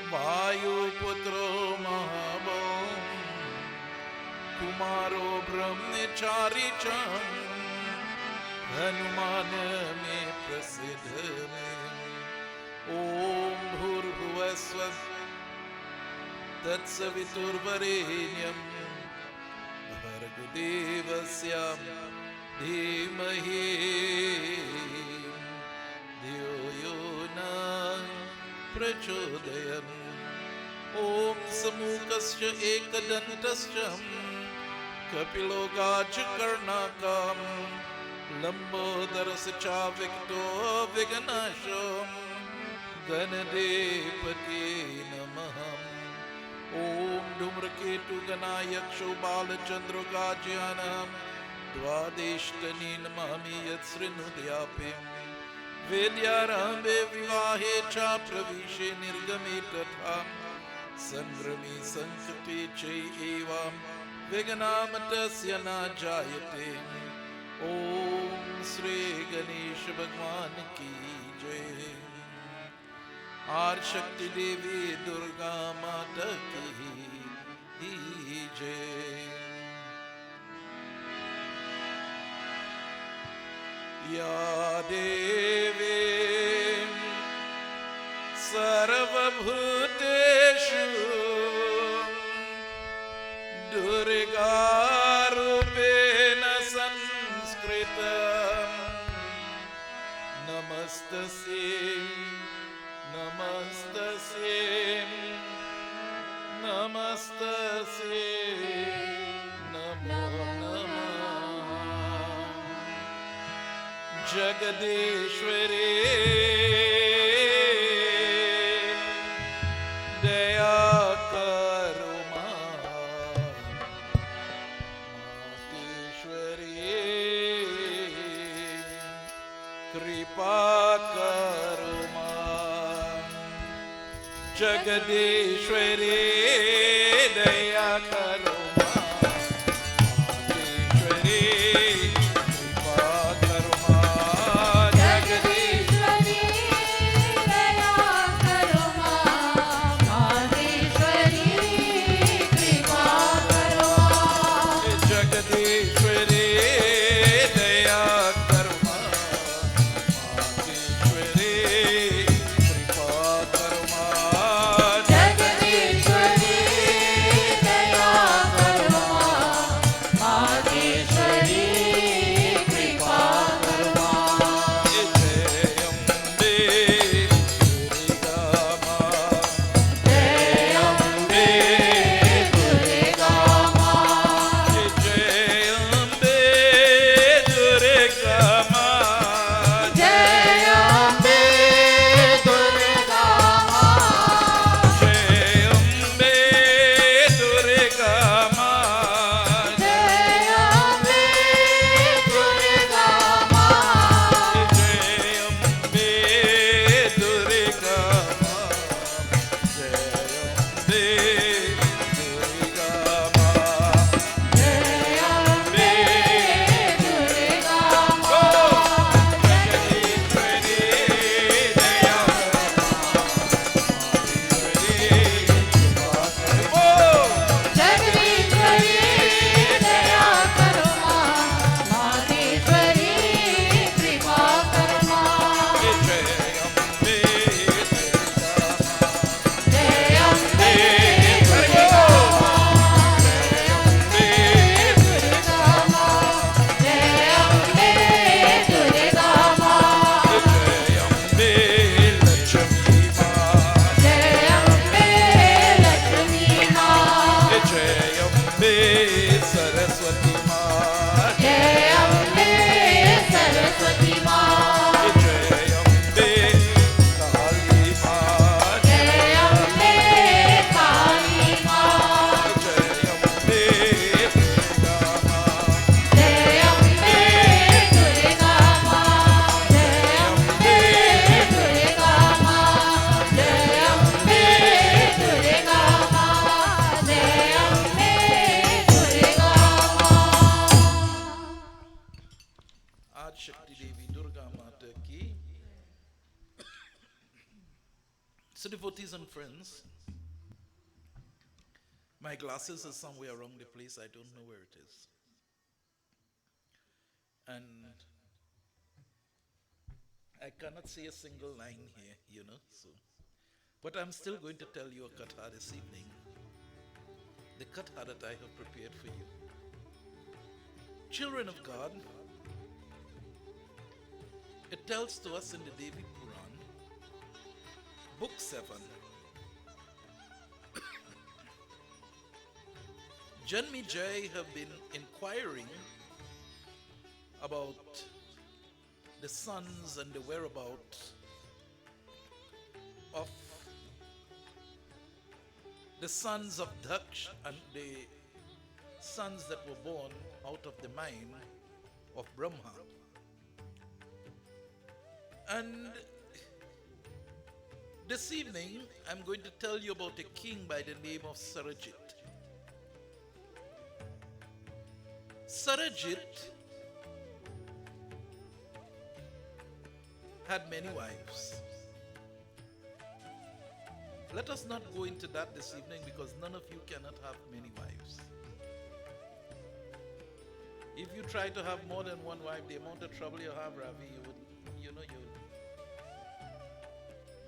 Vayu Putro Mahabho Kumaro Brahmachari Cham Hanuman Me Prasidh Me. Om Bhurbhuvasva Tatsavitur Varenyam Bhargadevasya Dhimahi Dhiyo Yona Prachodayam. Om Samukasya Ekadantasya Kapilo Gajakarnakam Lambodharasya Chavikto Viganasham Ganadepati Namaham. Om Dhumraketu Ganayak Shobala Chandra Gajyanam Dvadeshtani Namami Yatsrinudhyapim Vidyarambe Vivahe Cha Pravishe Nirgame Tatham Sangrami Sankati Chay Evam Viganamatasya Na Jayate. Om Sri Ganesh Bhagwan Ki Jai. Adi Shakti Devi Durga Mata ki jai. Ya Devi Sarva Bhuteshu Durga Rupena Sanskritam Namastasye Namastasye Namastasye Namo Namah. Jagadeshwari Daya Karo Ma. Mateshwari Kripa Karo Ma. Jagadeshwari Daya Karo Ma. Mateshwari Kripa Karo Ma. Jagadeshwari Daya Karo Ma. Maheshwari Kripa Karo Ma. Jagadeshwari Daya Karo Ma. Mateshwari Kripa Karo Ma. Jagadeshwari Daya So, devotees and friends, my glasses are somewhere around the place. I don't know where it is. And I cannot say a single line here, so. But I'm still going to tell you a katha this evening. The katha that I have prepared for you. Children of God, it tells to us in the Devi Puran, Book 7, Janmi Jai have been inquiring about the sons and the whereabouts of the sons of Daksh and the sons that were born out of the mind of Brahma. And this evening, I'm going to tell you about a king by the name of Sarajit. Sarajit had many wives. Let us not go into that this evening because none of you cannot have many wives. If you try to have more than one wife, the amount of trouble you have, Ravi, you would.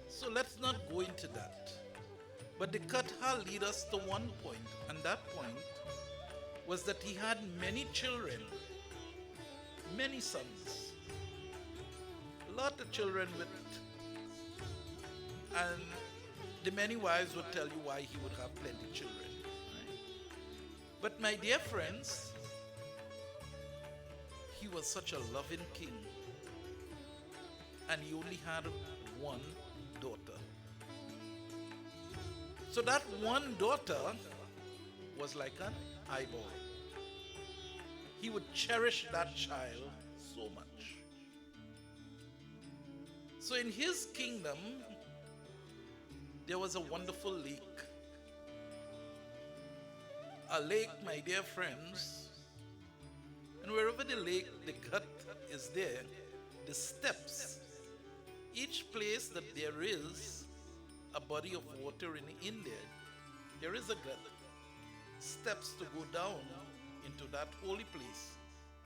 So let's not go into that. But the Katha lead us to one point, and that point was that he had many children, many sons, a lot of children with, and the many wives would tell you why he would have plenty of children. Right? But my dear friends, he was such a loving king, and he only had one daughter. So that one daughter was like an eyeball. He would cherish that child so much. So in his kingdom, there was a wonderful lake. A lake, my dear friends, and wherever the lake, the gut is there, the steps, each place that there is a body of water in there, there is a gut, steps to go down into that holy place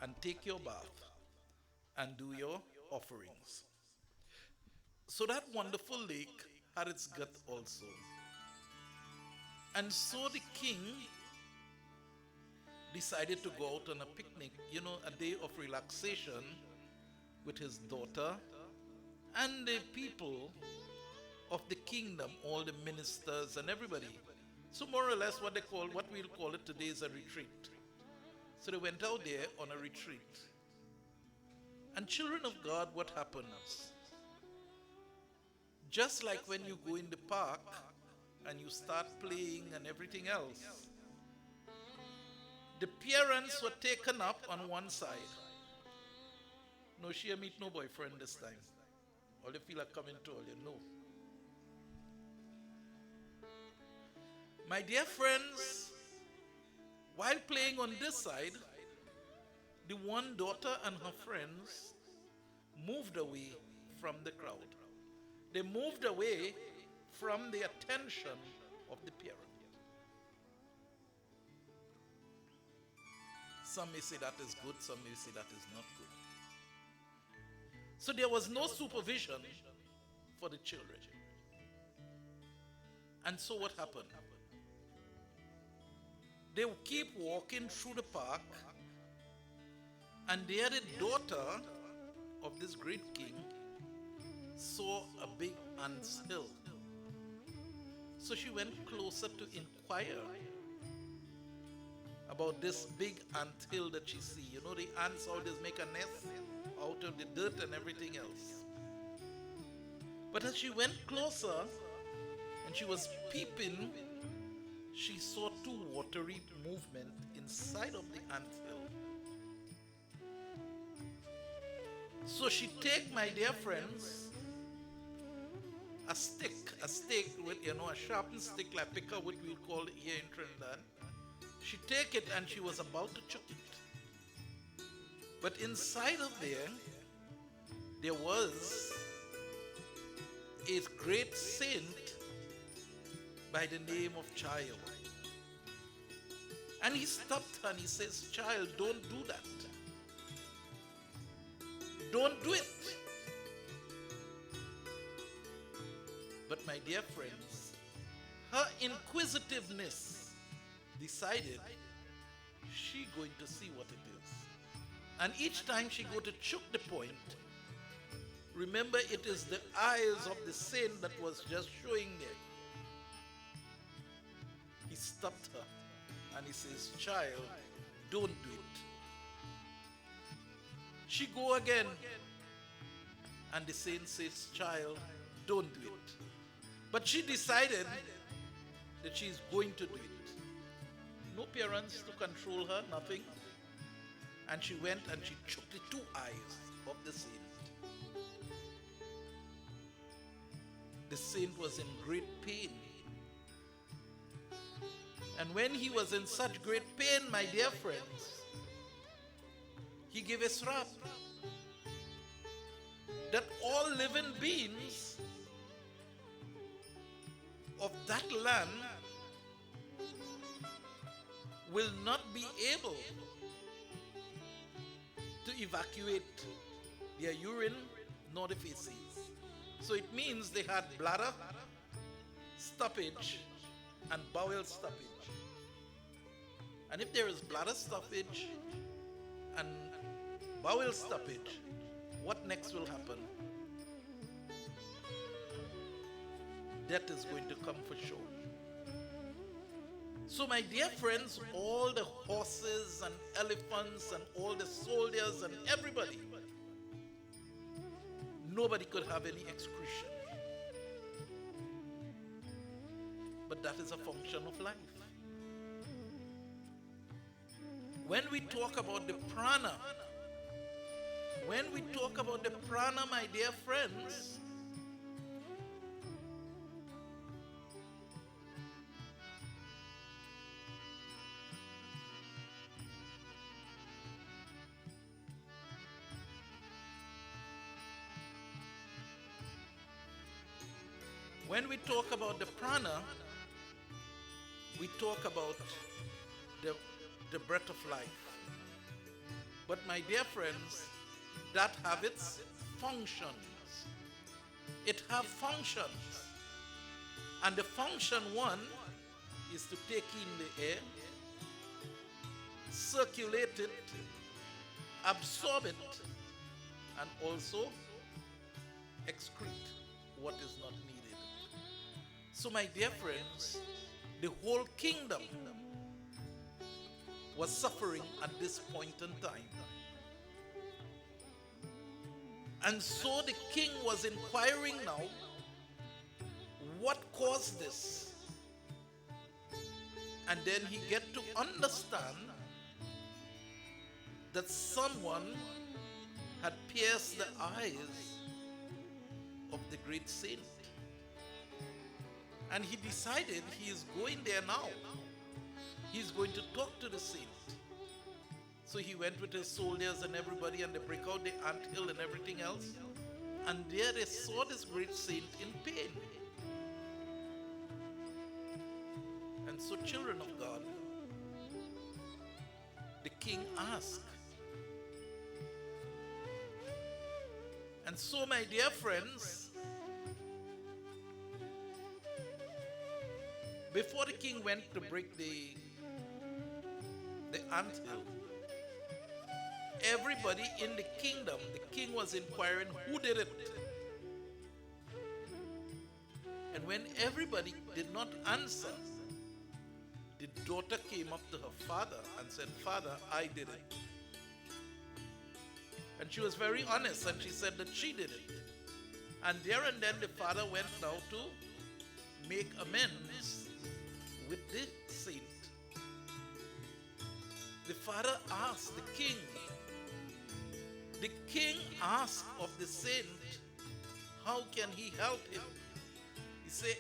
and take your bath and do your offerings. So that wonderful lake had its gut also. And so the king decided to go out on a picnic, a day of relaxation with his daughter and the people of the kingdom, all the ministers and everybody. So more or less what we'll call it today is a retreat. So they went out there on a retreat. And children of God, what happens? Just like when you go in the park and you start playing and everything else, the parents were taken up on one side. No, she meet no boyfriend this time. All you feel like coming to all you know. My dear friends, while playing on this side, the one daughter and her friends moved away from the crowd. They moved away from the attention of the parent. Some may say that is good, some may say that is not good. So there was no supervision for the children. And so what happened? They would keep walking through the park, and there the daughter of this great king saw a big ant's hill. So she went closer to inquire about this big ant hill that she see. The ants always make a nest out of the dirt and everything else. But as she went closer and she was peeping, she saw two watery movements inside of the ant hill. So she take, my dear friends, a stick with, a sharpened stick like picker, what we call it here in Trinidad. She take it and she was about to chuck it. But inside of there was a great saint by the name of Child. And he stopped her and he says, Child, don't do that. Don't do it. But my dear friends, her inquisitiveness decided she going to see what it is. And each time she go to choke the point, remember it is the eyes of the saint that was just showing there. He stopped her and he says, Child, don't do it. She go again and the saint says, Child, don't do it. But she decided that she is going to do it. No parents to control her, nothing. And she went and she choked the two eyes of the saint. The saint was in great pain. And when he was in such great pain, my dear friends, he gave a srap that all living beings of that land will not be able to evacuate their urine nor the feces. So it means they had bladder stoppage and bowel stoppage. And if there is bladder stoppage and bowel stoppage, what next will happen? Death is going to come for sure. So my dear friends, all the horses and elephants and all the soldiers and everybody, nobody could have any excretion. But that is a function of life. When we talk about the prana, my dear friends, when we talk about the prana, we talk about the breath of life. But my dear friends, that have its functions. It have functions. And the function one is to take in the air, circulate it, absorb it, and also excrete what is not needed. So my dear friends, the whole kingdom was suffering at this point in time. And so the king was inquiring now, what caused this? And then he get to understand that someone had pierced the eyes of the great saint. And he decided he is going there now. He's going to talk to the saint. So he went with his soldiers and everybody, and they break out the anthill and everything else. And there they saw this great saint in pain. And so, children of God, the king asked. And so, my dear friends, before the king went to break the anthill, everybody in the kingdom, the king was inquiring who did it. And when everybody did not answer, the daughter came up to her father and said, Father, I did it. And she was very honest, and she said that she did it. And there and then the father went now to make amends with the saint. The father asked the king asked of the saint, how can he help him? He said,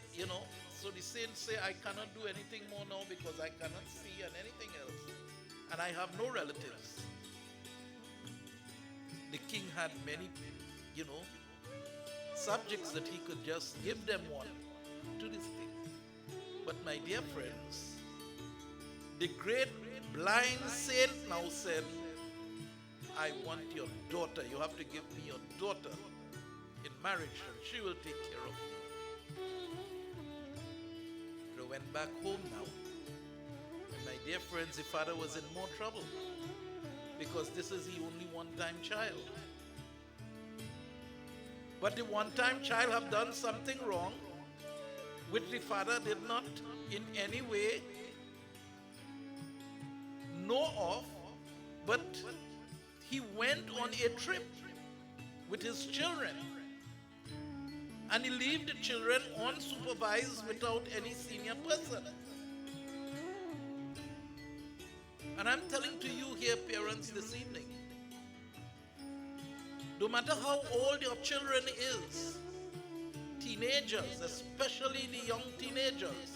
so the saint said, I cannot do anything more now because I cannot see and anything else. And I have no relatives. The king had many, subjects that he could just give them one to this thing. But my dear friends, the great blind saint now said, I want your daughter. You have to give me your daughter in marriage and she will take care of me. They went back home now. And my dear friends, the father was in more trouble because this is the only one-time child. But the one-time child have done something wrong which the father did not in any way know of, but he went on a trip with his children and he left the children unsupervised without any senior person. And I'm telling to you here, parents, this evening, no matter how old your children is, teenagers, especially the young teenagers,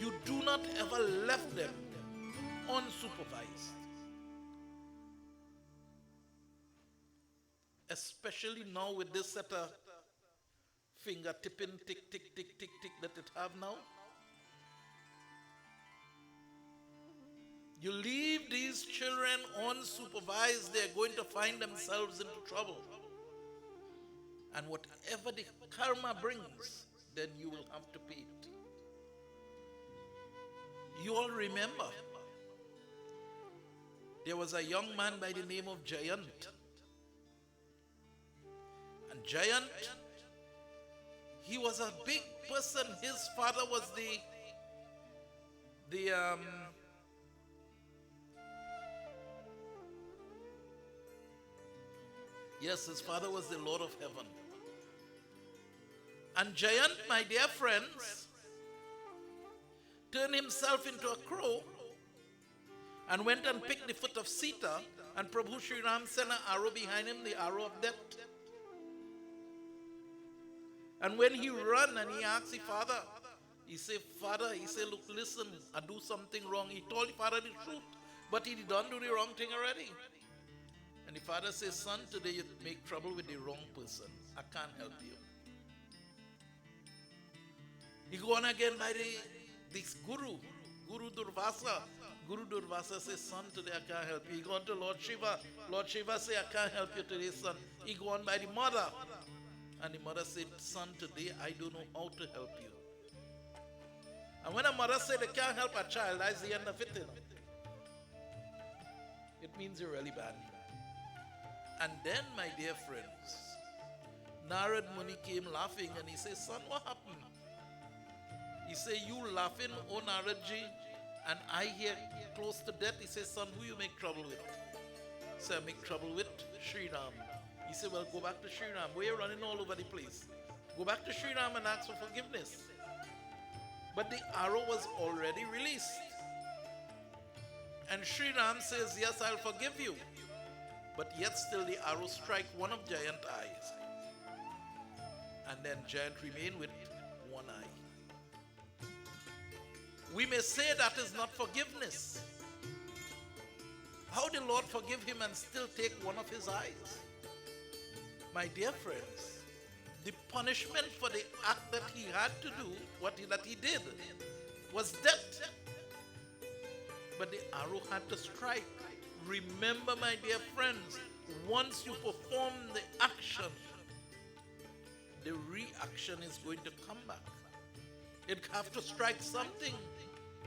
you do not ever left them unsupervised. Especially now with this set of finger tipping, tick, tick, tick, tick, tick that it have now. You leave these children unsupervised, they're going to find themselves into trouble. And whatever the karma brings, then you will have to pay it. You all remember, there was a young man by the name of Giant. And Giant, he was a big person. His father was yes, his father was the Lord of Heaven. And Giant, my dear friends, turned himself into a crow and went and picked the foot of Sita, and Prabhu Sri Ram sent an arrow behind him, the arrow of death. And when he ran and he asked the father, he said, Father, he said, look, listen, I do something wrong. He told the father the truth, but he didn't do the wrong thing already. And the father says, son, today you make trouble with the wrong person. I can't help you. He go on again by this Guru Durvasa. Guru Durvasa says, son, today I can't help you. He go on to Lord Shiva. Lord Shiva say, I can't help you today, son. He go on by the mother. And the mother said, son, today I don't know how to help you. And when a mother said they can't help a child, that's the end of it. You know? It means you're really bad. And then, my dear friends, Narad Muni came laughing and he said, son, what happened? He said, you laughing, oh Naradji, and I here close to death. He said, son, who you make trouble with? He said, I make trouble with Sri Ram. He said, well, go back to Sri Ram. We're running all over the place. Go back to Sri Ram and ask for forgiveness. But the arrow was already released. And Sri Ram says, yes, I'll forgive you. But yet still the arrow strike one of Giant eyes. And then Giant remained with one eye. We may say that is not forgiveness. How did the Lord forgive him and still take one of his eyes? My dear friends, the punishment for the act that he had to do, that he did, was death. But the arrow had to strike. Remember, my dear friends, once you perform the action, the reaction is going to come back. It has to strike something.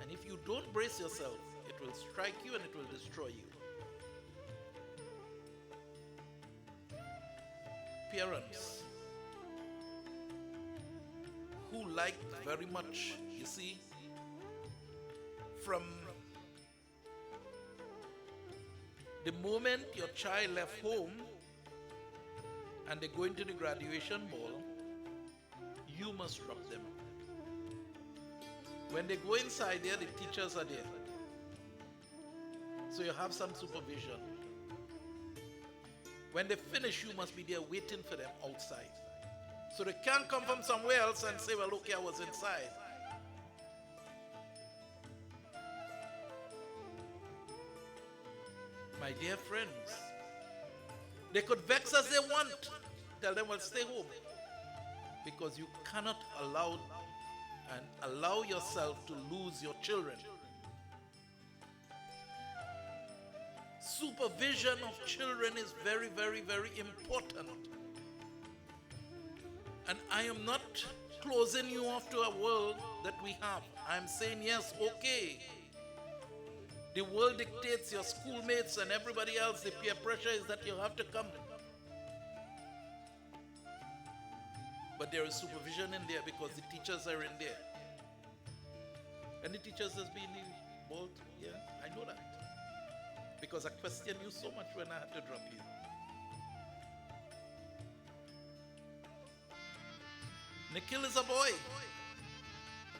And if you don't brace yourself, it will strike you and it will destroy you. Parents who like very much, you see, from the moment your child left home and they go into the graduation ball, you must drop them. When they go inside there, the teachers are there. So you have some supervision. When they finish, you must be there waiting for them outside. So they can't come from somewhere else and say, well, okay, I was inside. My dear friends, they could vex as they want. Tell them, well, stay home. Because you cannot allow and allow yourself to lose your children. Supervision of children is very, very, very important. And I am not closing you off to a world that we have. I'm saying, yes, okay. The world dictates, your schoolmates and everybody else, the peer pressure is that you have to come. But there is supervision in there because the teachers are in there. And the teachers has been involved, yeah, I know that. Because I questioned you so much when I had to drop you. Nikhil is a boy.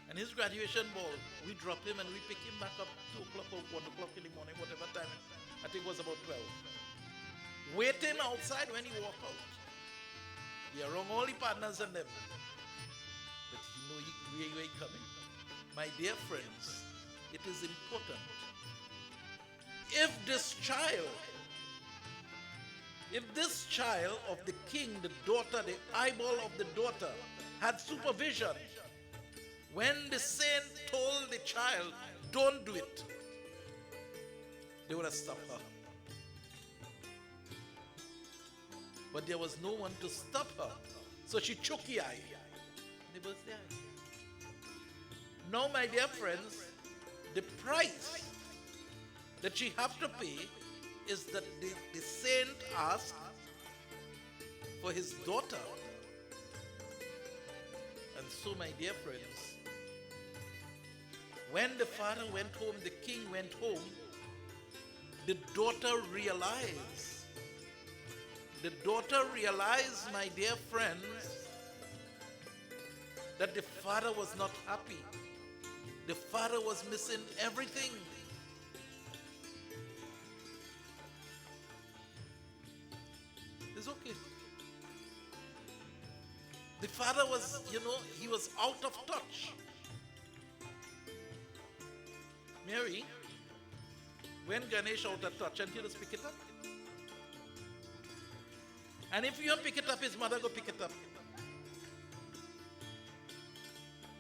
And his graduation ball, we drop him and we pick him back up 2 o'clock or 1 o'clock in the morning, whatever time. I think it was about 12. Waiting outside when he walk out. He around all the partners and them. But he know where he coming. My dear friends, it is important. If this child of the king, the daughter, the eyeball of the daughter, had supervision, when the saint told the child, don't do it, they would have stopped her. But there was no one to stop her. So she shook the eye. They burst the eye. Now, my dear friends, the price that she have to pay is that the saint asked for his daughter. And so, my dear friends, when the father went home, the king went home, the daughter realized, my dear friends, that the father was not happy. The father was missing everything. It's okay. The father was, he was out of touch. Mary, when Ganesh out of touch, and you just pick it up. And if you don't pick it up, his mother go pick it up.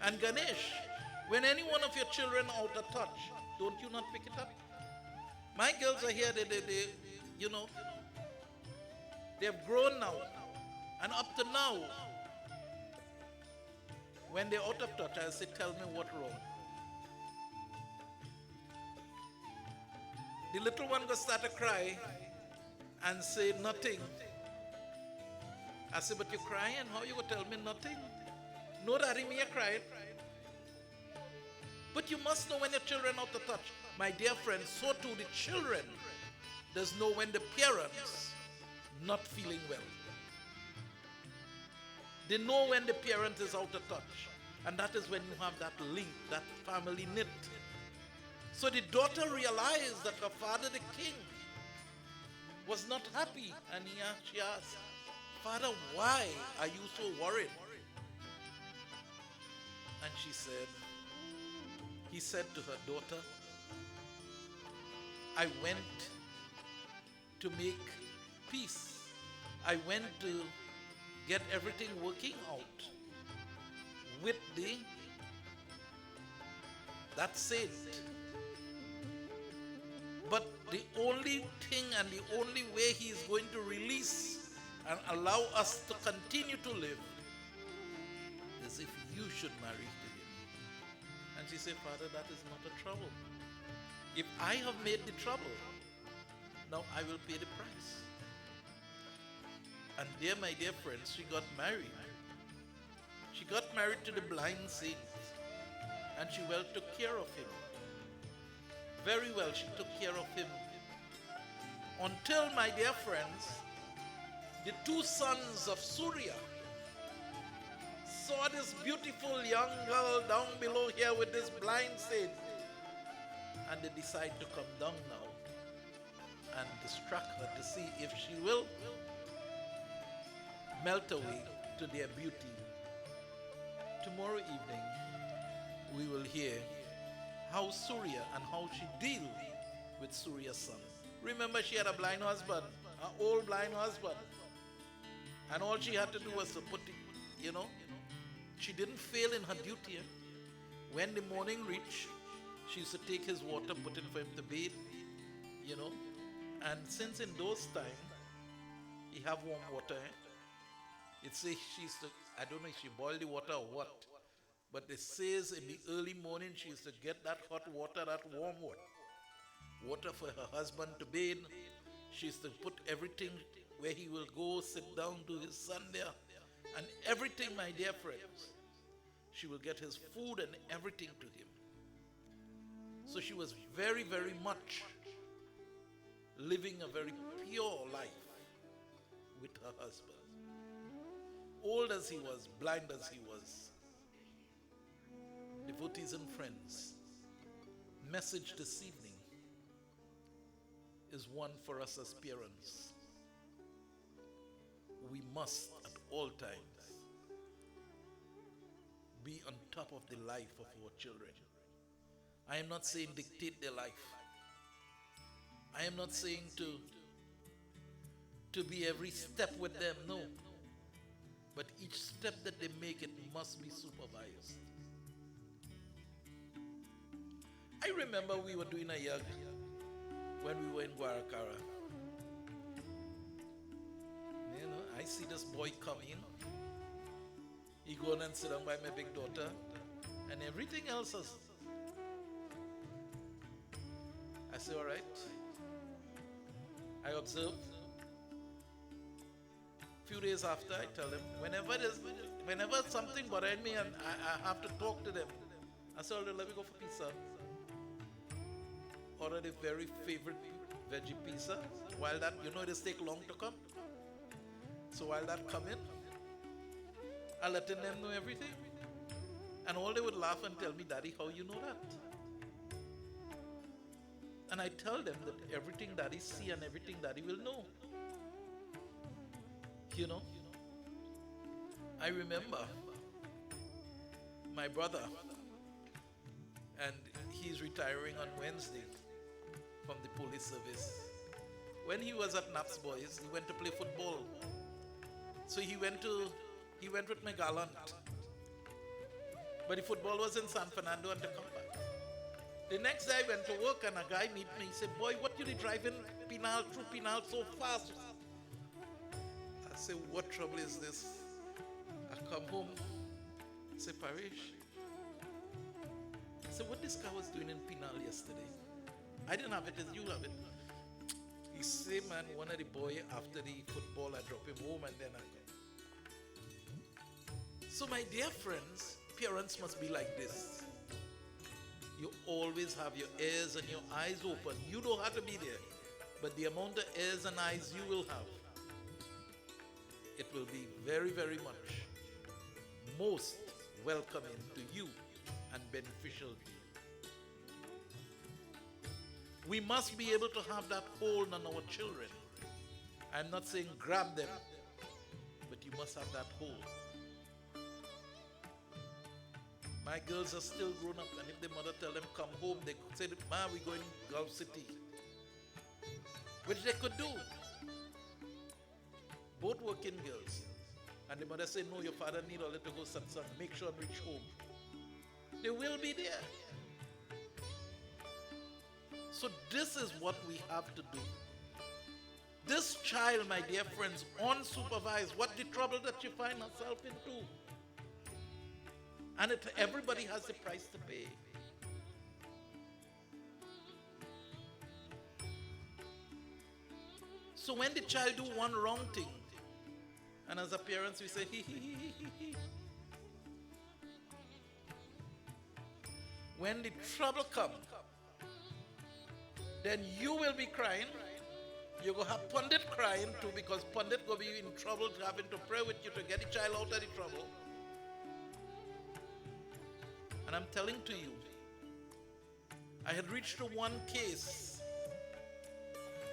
And Ganesh, when any one of your children out of touch, don't you not pick it up? My girls are here, they have grown now. And up to now, when they're out of touch, I say, tell me what's wrong. The little one go start to cry and say nothing. I say, but you're crying? How you go tell me nothing? No, daddy, me a crying. But you must know when your children out of touch. My dear friends, so too the children does know when the parents not feeling well. They know when the parent is out of touch. And that is when you have that link, that family knit. So the daughter realized that her father, the king, was not happy. And she asked, Father, why are you so worried? And he said to her daughter, I went to make peace. I went to get everything working out with that saint. But the only thing and the only way he is going to release and allow us to continue to live is if you should marry to him. And she said, Father, that is not a trouble. If I have made the trouble, now I will pay the price. And there, my dear friends, she got married. She got married to the blind saint. And she well took care of him. Very well, she took care of him. Until, my dear friends, the 2 sons of Surya saw this beautiful young girl down below here with this blind saint. And they decide to come down now and distract her to see if she will melt away to their beauty. Tomorrow evening, we will hear how Surya and how she deal with Surya's son. Remember, she had a blind husband, an old blind husband. And all she had to do was to put it, she didn't fail in her duty. When the morning reached, she used to take his water, put it for him to bathe, you know. And since in those times, he have warm water, it says she used to, I don't know if she boiled the water or what, but it says in the early morning she used to get that hot water, that warm water for her husband to bathe. She used to put everything where he will go, sit down to his son there, and everything, my dear friends. She will get his food and everything to him. So she was very, very much living a very pure life with her husband. Old as he was, blind as he was. Devotees and friends, message this evening is one for us as parents. We must at all times be on top of the life of our children. I am not saying dictate their life. I am not saying to be every step with them, no. But each step that they make, it must be supervised. I remember we were doing a yag when we were in Guaracara. You know, I see this boy come in. He go and sit down by my big daughter, and everything else is. I say, all right. I observe. Few days after, I tell them, whenever something bothers me and I have to talk to them, I say, all right, let me go for pizza. Order the very favorite veggie pizza. While that, you know, it take long to come. So while that come in, I let them know everything. And all they would laugh and tell me, Daddy, how you know that? And I tell them that everything Daddy see and everything Daddy will know. You know, I remember my brother, and he's retiring on Wednesday from the police service. When he was at Naps Boys, he went to play football. So he went with my gallant. But the football was in San Fernando and to come back. The next day I went to work and a guy meet me. He said, boy, what you driving through Pinal so fast? I said, what trouble is this? I come home. I said, Parish. I said, what this guy was doing in Pinal yesterday? I didn't have it as you have it. He said, man, one of the boy after the football, I drop him home and then I go. So my dear friends, parents must be like this. You always have your ears and your eyes open. You don't have to be there. But the amount of ears and eyes you will have, it will be very, very much most welcoming to you and beneficial to you. We must be able to have that hold on our children. I'm not saying grab them, but you must have that hold. My girls are still grown up, and if the mother tell them come home, they say, Ma, we're going to Gulf City. Which they could do. Both working girls. And the mother say, no, your father need a little go satsang. Make sure and reach home. They will be there. So this is what we have to do. This child, my dear friends, unsupervised, what the trouble that you find yourself into. And everybody has a price to pay. So when the child do one wrong thing, and as a parents we say, he. When the trouble come, then you will be crying. You go have Pundit crying too, because Pundit go be in trouble having to pray with you to get the child out of the trouble. And I'm telling to you, I had reached to one case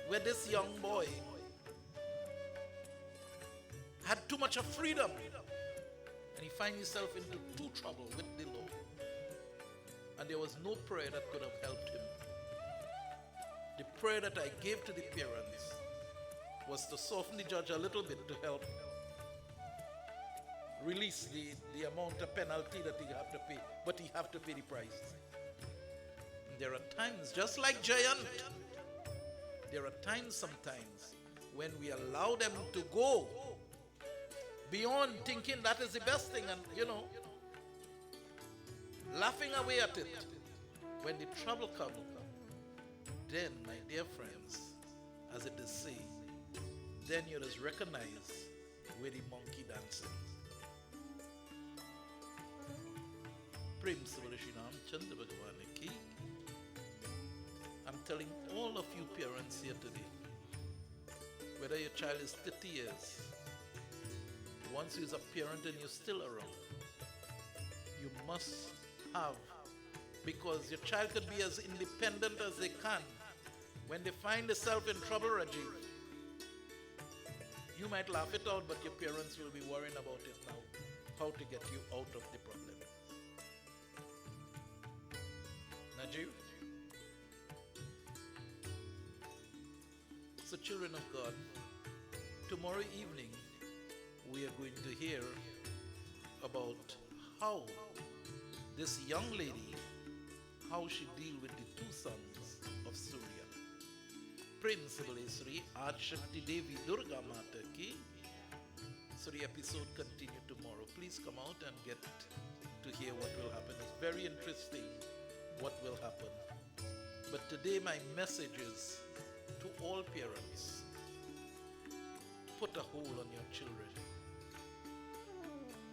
where this young boy had too much of freedom and he find himself into too trouble with the law. And there was no prayer that could have helped him. The prayer that I gave to the parents was to soften the judge a little bit to help release the amount of penalty that he have to pay, but he have to pay the price. There are times, just like Giant, there are times sometimes when we allow them to go beyond thinking that is the best thing and, laughing away at it. When the trouble comes, then, my dear friends, as it is said, then you just recognize where the monkey dancing. Prem Sivarishinam Chandra Bhagavan Ki. I'm telling all of you parents here today, whether your child is 30 years, once you're a parent and you're still around, you must have, because your child could be as independent as they can. When they find themselves in trouble, Rajiv, you might laugh it out, but your parents will be worrying about it now, how to get you out of the problem. Najiv? So children of God, tomorrow evening we are going to hear about how this young lady, how she deal with the two sons of Surya. Prem Sivalesri, Aaj Shakti Devi Durga Mata Ki. So the episode continue tomorrow. Please come out and get to hear what will happen. It's very interesting what will happen. But today my message is to all parents, put a hold on your children.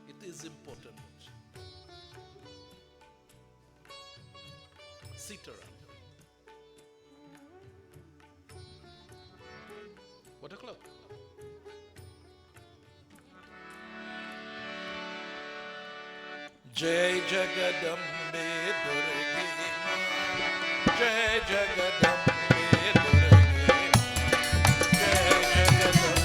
It is important. Sitaram. What o'clock? Jai Jagadambe Durga Ma. Jai Jagadambe Durga Ma. Jai Jagadambe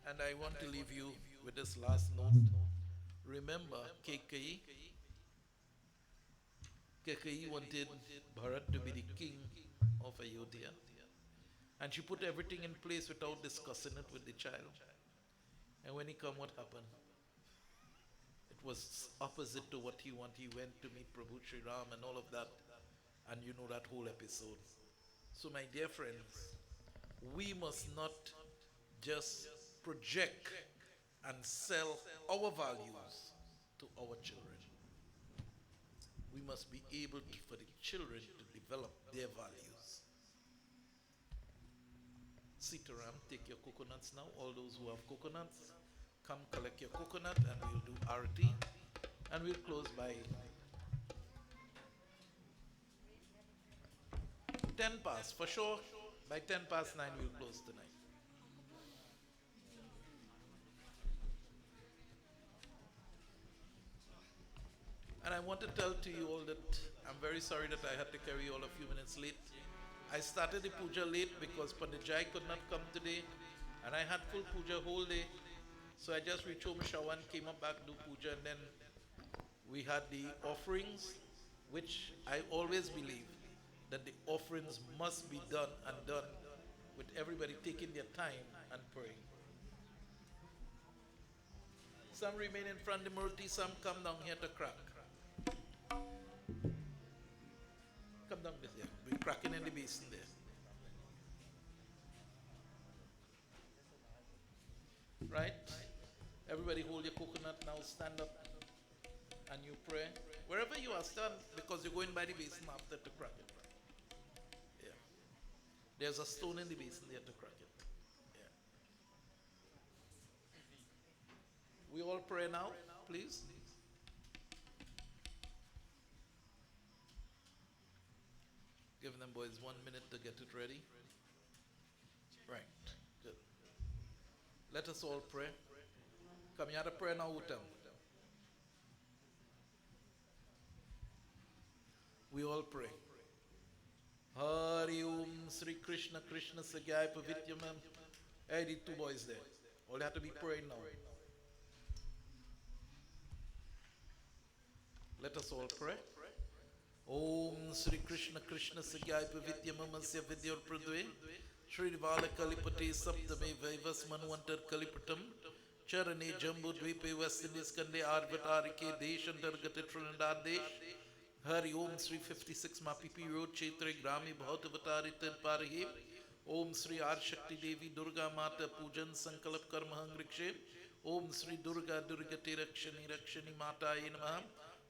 And I want to leave you with this last note. Remember, Kekai wanted Bharat to be the king of Ayodhya. And she put everything in place without discussing it with the child. And when he come, what happened? It was opposite to what he wanted. He went to meet Prabhu Sri Ram and all of that. And you know that whole episode. So my dear friends, we must not just project and sell our values to our children. We must be able for the children to develop their values. Sitaram, take your coconuts now. All those who have coconuts, come collect your coconut and we'll do arati. And we'll close by 10 past. For sure, by 10 past 9 we'll close tonight. And I want to tell to you all that I'm very sorry that I had to carry you all a few minutes late. I started the puja late because Pandit could not come today, and I had full puja whole day. So I just reached home, shower, and came up back to do puja, and then we had the offerings, which I always believe that the offerings must be done and done with everybody taking their time and praying. Some remain in front of the Murti, some come down here to crack. Come down this here. We're cracking in the basin there. Right? Everybody hold your coconut now, stand up and you pray. Wherever you are, stand because you're going by the basin after to crack it. Yeah. There's a stone in the basin there to crack it. Yeah. We all pray now, please. Give them boys 1 minute to get it ready. Right. Good. Let us all pray. Come, you have to pray now, Uttam. We all pray. Hari Om Sri Krishna Krishna Sagyai Pavityamam. Hey, the two boys there. All have to be praying now. Let us all pray. Om Sri Krishna Krishna Sagyai Pavityamam Asya Vidyur Pradve. Shri Vala Kalipate Saptame Vaivas Manwantar Kalipatam. Charane Jambu Dvipe West Indies Kande Arvatarike Desh Antargate Trinidad Desh. Hari Om Sri 56 Mapipi Road Chetre Grami Bhautavatari Tirparahe. Om Sri Arshakti Devi Durga Mata Pujan Sankalap Karmahang Rikshe. Om Sri Durga Durgati Rakshani Rakshani Mata Namaha.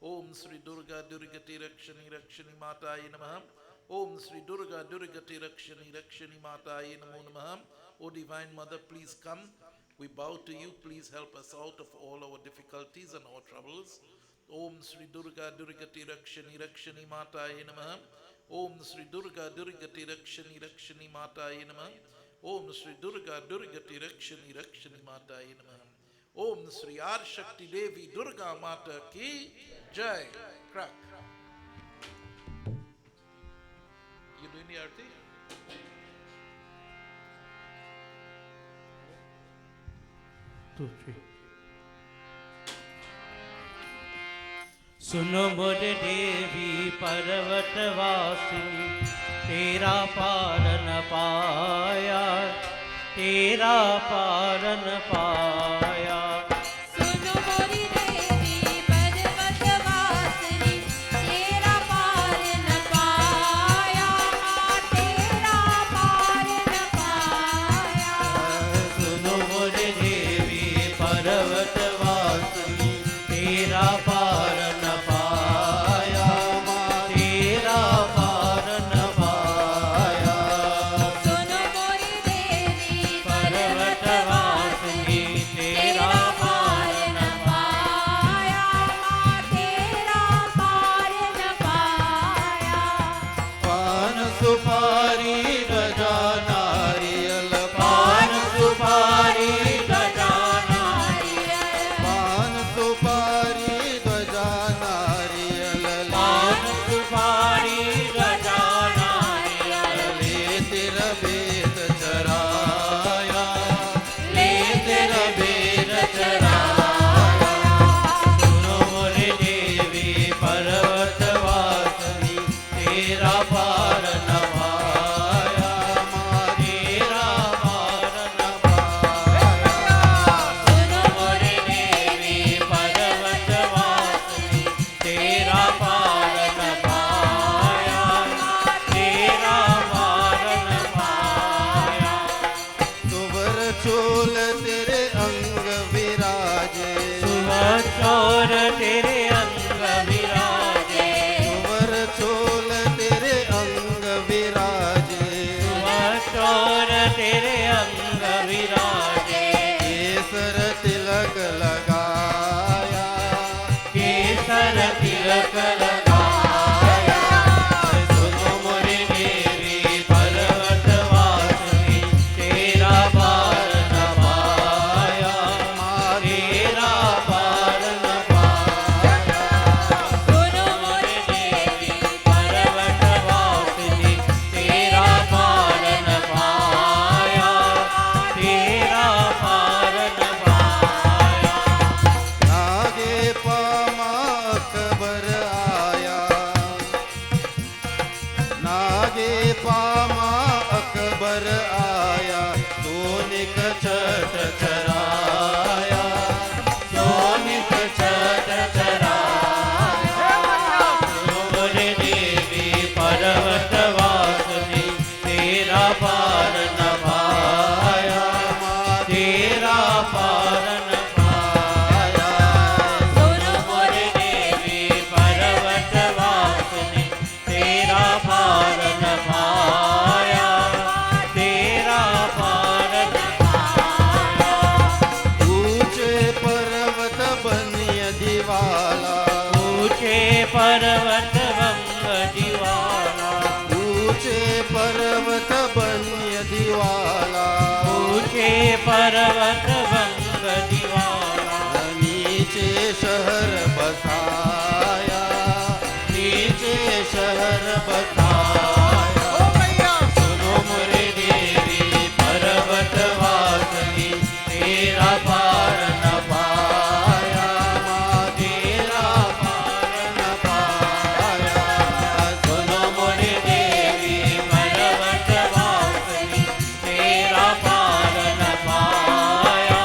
Om Sri Durga Durgati Rakshani Rakshani Mata Namaha. Om Sri Durga Durgati Rakshani Rakshani Mata Namo Namaha. O Divine Mother, please come. We bow to you. Please help us out of all our difficulties and our troubles. Om Sri Durga Durgati Rakshani Rakshani Mata Namaha. Om Sri Durga Durgati Rakshani Rakshani Mata Namaha. Om Sri Durga Durgati Rakshani Rakshani Mata Namaha. Om Sri Arshakti Devi Durga Mata Ki Jai. Crack. You doing the arti? Two, three. सुनो मुझे देवी पर्वत वासिनी तेरा पार न पाया तेरा पार न पाया सुनो मोरी देवी पर्वत वासिनी तेरा पार न पाया तेरा पार न पाया सुनो मुझे देवी पर्वत वासिनी तेरा पार न पाया तेरा पार न पाया सुनो मोरी देवी पर्वत वासिनी तेरा पार न पाया तेरा पार न पाया पान सुपारी गजा नारियल पान सुपारी गजा पान सुपारी गजा नारियल पान सुपारी गजा ले तेरा बेत चराया ले तेरा बेर चराया सुनो मोरे देवी पर्वत वासिनी तेरा पार न पाया तेरा पार न पाया सुनो मोरे देवी पर्वत वासिनी तेरा पार न पाया तेरा पार न पाया सुवर चोल तेरे अंग विराजे सुवचोर तेरे अंग विराजे सुवर चोल तेरे अंग विराजे सुवचोर तेरे अंग विराजे केसर तिलक लगाया केसर तिलक लगाया सुनो मोरे देवी पर्वत वासिनी तेरा पार न पाया तेरा पार न पाया नीचे पर्वत भंग दीवारा, नीचे शहर बसाया, नीचे शहर बसाया। सुनो मोरे देवी पर्वत वासनी, तेरा पार न पाया, माँ तेरा पार न पाया। सुनो मोरे देवी पर्वत वासनी, तेरा पार न पाया,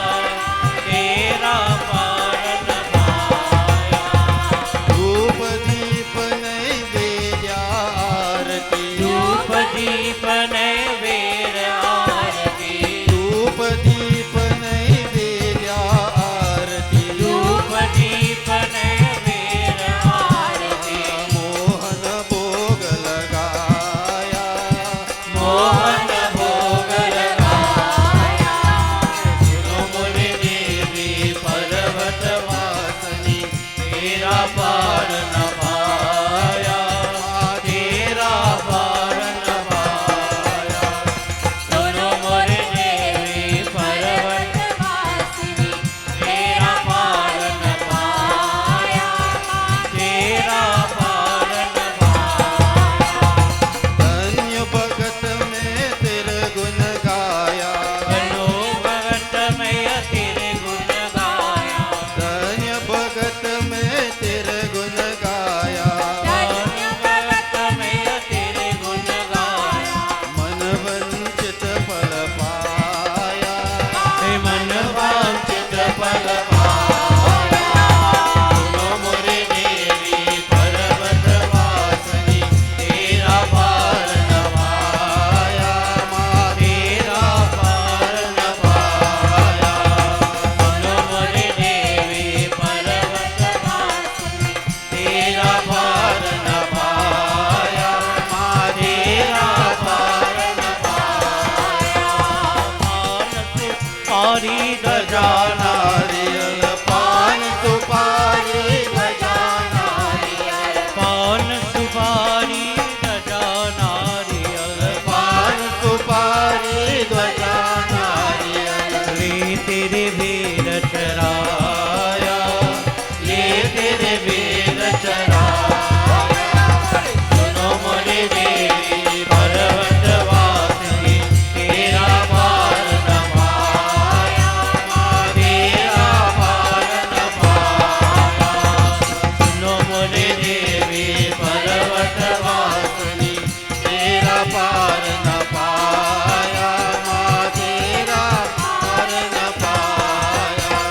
तेरा पार न पाया। धूप दीप नैवेद्य आरती, धूप दीप नैवेद्य आरती, धूप दीप नैवेद्य आरती, धूप दीप नैवेद्य आरती, मोहन भोग लगाया, मोहन भोग लगाया। सुनो मोरे देवी पर्वत वासनी, तेरा पार न पाया, तेरा पार न पाया। सुनो मोरे देवी पर्वत वासिनी तेरा पार न पाया, तेरा पार न पाया। धन्य भगत में तेरे गुण गाया, बनो भगत मैं तेरे गुण गाया, धन्य भगत में तेरे गुण गाया। धन्य भगत मैं तेरे गुण गाया। मन वंचित फल पाया, हे मन वांछित फल पाया। सुनो मोरे देवी पर्वत वासनी, तेरा पार न पाया, माँ तेरा पार न पाया। सुनो मोरे देवी पर्वत वासिनी, तेरा पार न पाया, माँ तेरा पार न पाया। पान सुपारी ध्वजा नारियल, पान सुपारी ध्वजा नारियल, पान सुपारी ध्वजा पान सुपारी ध्वजा नारियल। नारियल। ले तेरे वेद चराया, ले तेरे वेद चराया। सुनो मोरे देवी पर्वत वासिनी, तेरा पार न पाया, माँ तेरा पार न पाया। सुनो मोरे देवी पर्वत वासनी, तेरा पार न पाया, माँ तेरा पार न पाया।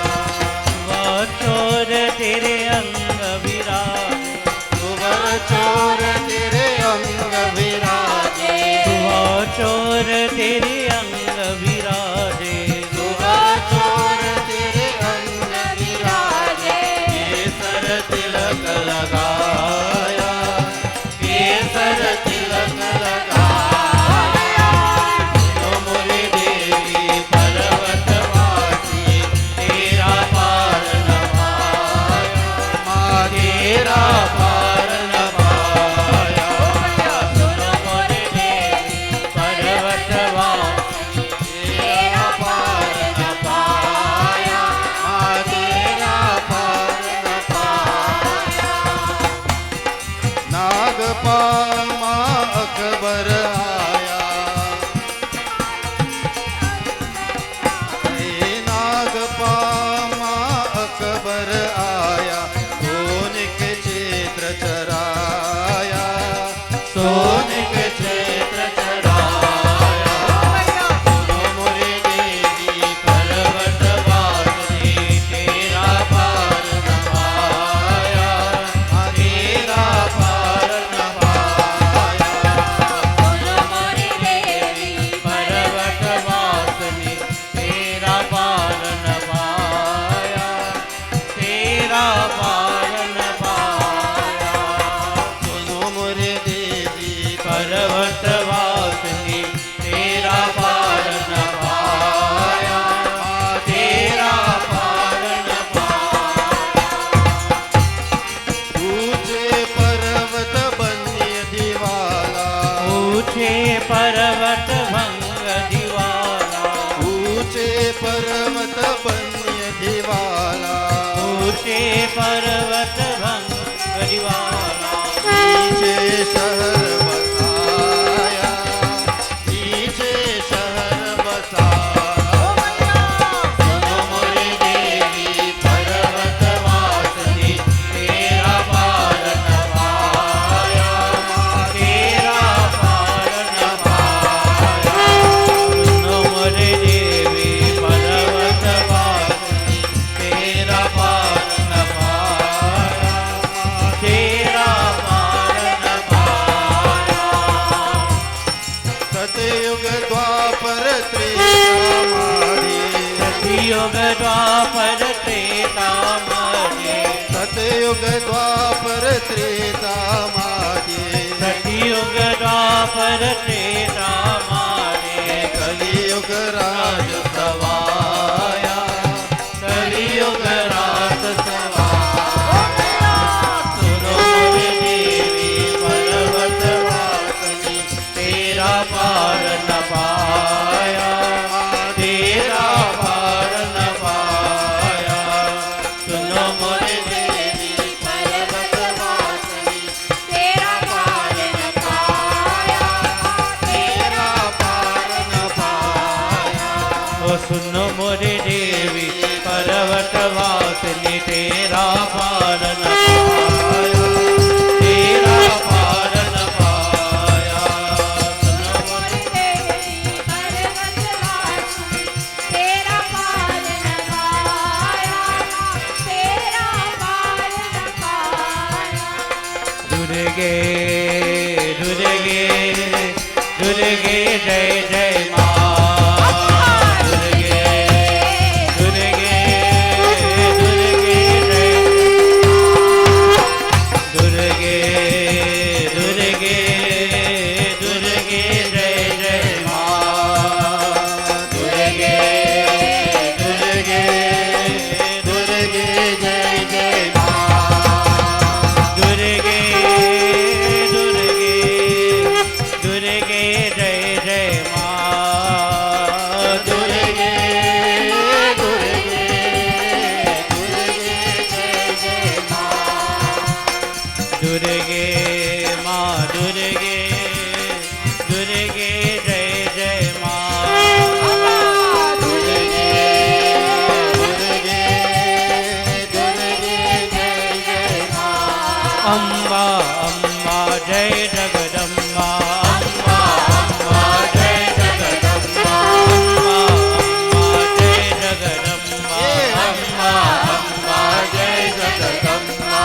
ऊंचे पर्वत बन्यधिवाला ऊंचे पर्वत बन्यधिवाला नीचे शहर बसाया नीचे शहर बसाया सुनो मोरी देवी पर्वत वासिनी तेरा पार न पाया तेरा पार न पाया सुनो मोरे देवी पर्वत वासिनी तेरा पार न पाया तेरा पार न पाया सतयुग द्वापर त्रेता माधे सतयुग द्वापर त्रेता मध्ये सतयुग द्वापर त्रेता माधे सतयुग द्वापर त्रेता मध्ये कलियुग राज सवाया कलियुग राज सवाया सुनो मोरी देवी पर्वत वासिनी तेरा पार न पाया तेरा पार न पाया सुनो मोरे देवी पर्वत वासिनी तेरा पार न पाया तेरा पार न पाया ओ सुनो मोरे देवी पर्वत वासिनी तेरा पार न पाया तेरा पार न पाया सुनो मोरी देवी पर्वत वासिनी तेरा पार न पाया तेरा पार न पाया दुर्गे दुर्गे दुर्गे जय जय माँ दुर्गे दुर्गे दुर्गे जय दुर्गे दुर्गे दुर्गे जय जय माँ दुर्गे दुर्गे दुर्गे जय जय माँ दुर्गे दुर्गे दुर्गे जय जय माँ दुर्गे दुर्गे दुर्गे जय जय माँ दुर्गे माँ दुर्गे दुर्गे जय जय माँ दुर्गे दुर्गे दुर्गे जय जय माँ अम्बा अम्बा जय जगदम्बा अम्बा अम्बा जय जगदम्बा अम्बा अम्बा जय जगदम्बा अम्बा अम्बा जय जगदम्बा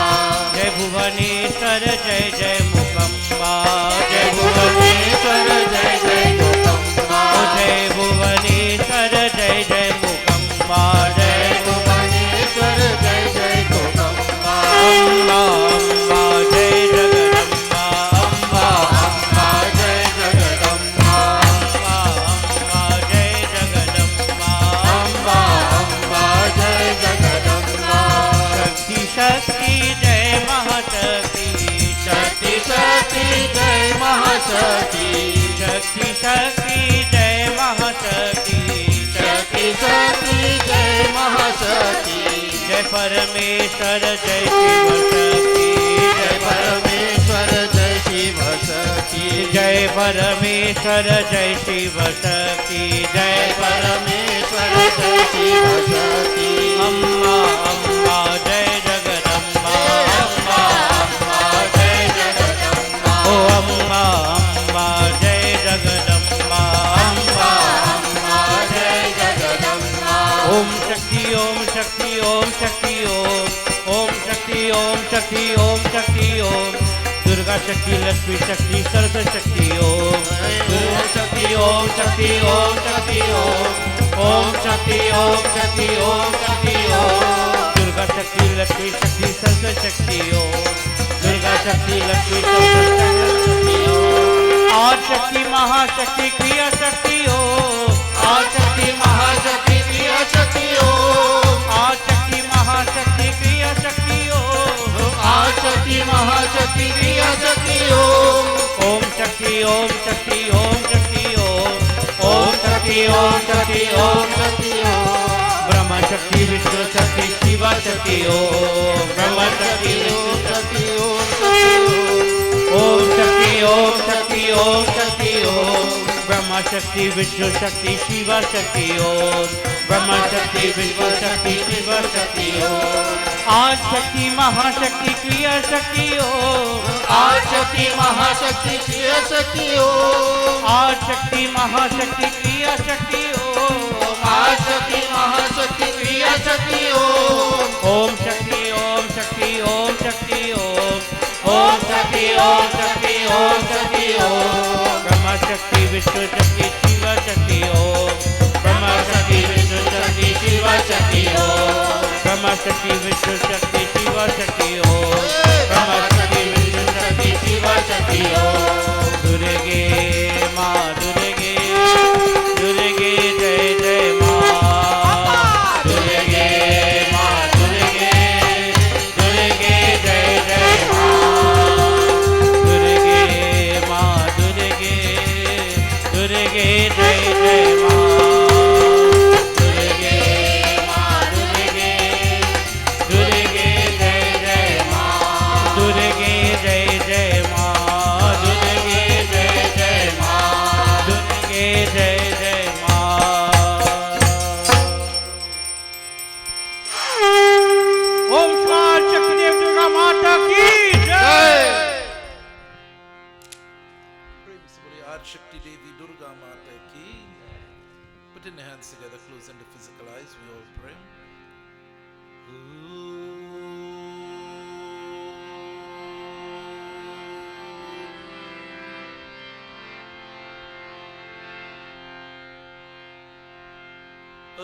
जय भुवनेश्वर जय जय मुकम्बा जय भुवनेश्वर जय जय जगदम्बा ओ जय भुवनेश्वर जय जय मुकम्बा जय भुवनेश्वर जय जय जगदम्बा अम्बा अम्बा जय जगदम्बा अम्बा अम्बा जय जगदम्बा अम्बा अम्बा जय जगदम्बा अम्बा अम्बा जय जगदम्बा शक्ति शक्ति जय महाशक्ति शक्ति शक्ति जय महाशक्ति शक्ति शक्ति जय महाशक्ति शक्ति शक्ति जय महाशक्ति जय परमेश्वर जय शिव शक्ति जय परमेश्वर जय शिव शक्ति जय परमेश्वर जय शिव शक्ति जय जय परमेश्वर जय शिव शक्ति अम्बा अम्बा जय जगदम्बा अम्बा अम्बा जय जगदम्बा ओ अम्बा अम्बा जय जगदम्बा अम्बा अम्बा जय जगदम्बा ओम शक्ति ओम शक्ति ओम शक्ति ओम शक्ति ओम शक्ति ओम शक्ति ओम दुर्गा शक्ति लक्ष्मी शक्ति सरस्वती शक्ति ओम शक्ति ओम शक्ति ओम शक्ति ओम शक्ति ओम शक्ति ओम शक्ति ओम दुर्गा शक्ति लक्ष्मी शक्ति सरस्वती शक्ति ओम दुर्गा शक्ति लक्ष्मी सरस्वती शक्ति ओम आज शक्ति महाशक्ति क्रिया शक्ति ओम आज शक्ति महाशक्ति क्रिया शक्ति ओम आज शक्ति महाशक्ति क्रिया शक्ति ओम आज शक्ति महाशक्ति क्रिया शक्ति ओम ओम शक्ति ओम शक्ति ओम शक्ति ओम ओम शक्ति शक्ति ओम शक्ति ओम शक्ति ओम ब्रह्मा शक्ति विष्णु शक्ति शिवा शक्ति ओम ब्रह्मा शक्ति विष्णु शक्ति ओम शक्ति ओम शक्ति ओम शक्ति ओम ब्रह्मा शक्ति विष्णु शक्ति शिवा शक्ति ओम ब्रह्मा शक्ति विष्णु शक्ति शिवा शक्ति ओम आज शक्ति महाशक्ति क्रिया शक्ति ओम आज शक्ति महाशक्ति क्रिया शक्ति ओम आज शक्ति महाशक्ति क्रिया शक्ति ओम आज शक्ति महाशक्ति क्रिया शक्ति ओम शक्ति ओम शक्ति ओम शक्ति ओम शक्ति ओम शक्ति ओम शक्ति ओम ब्रह्मा शक्ति विष्णु शक्ति शिवा शक्ति ओम ब्रह्मा शक्ति विष्णु शक्ति शिवा शक्ति ओम ब्रह्मा शक्ति विष्णु शक्ति शिवा शक्ति ओम ब्रह्मा शक्ति विष्णु शक्ति शिवा शक्ति ओम दुर्गे माँ दुर्गे दुर्गे जय जय माँ दुर्गे माँ दुर्गे दुर्गे जय जय माँ दुर्गे माँ दुर्गे दुर्गे जय जय माँ दुर्गे माँ दुर्गे दुर्गे जय जय माँ दुर्गे जय जय माँ दुर्गे जय जय माँ दुर्गे जय जय माँ ओम स्वाहा चक्रदेव दुर्गा माता की जय प्रेम से बोलिए आज शक्ति देवी दुर्गा माता की. Putting the hands together, closing the physical eyes, we all pray.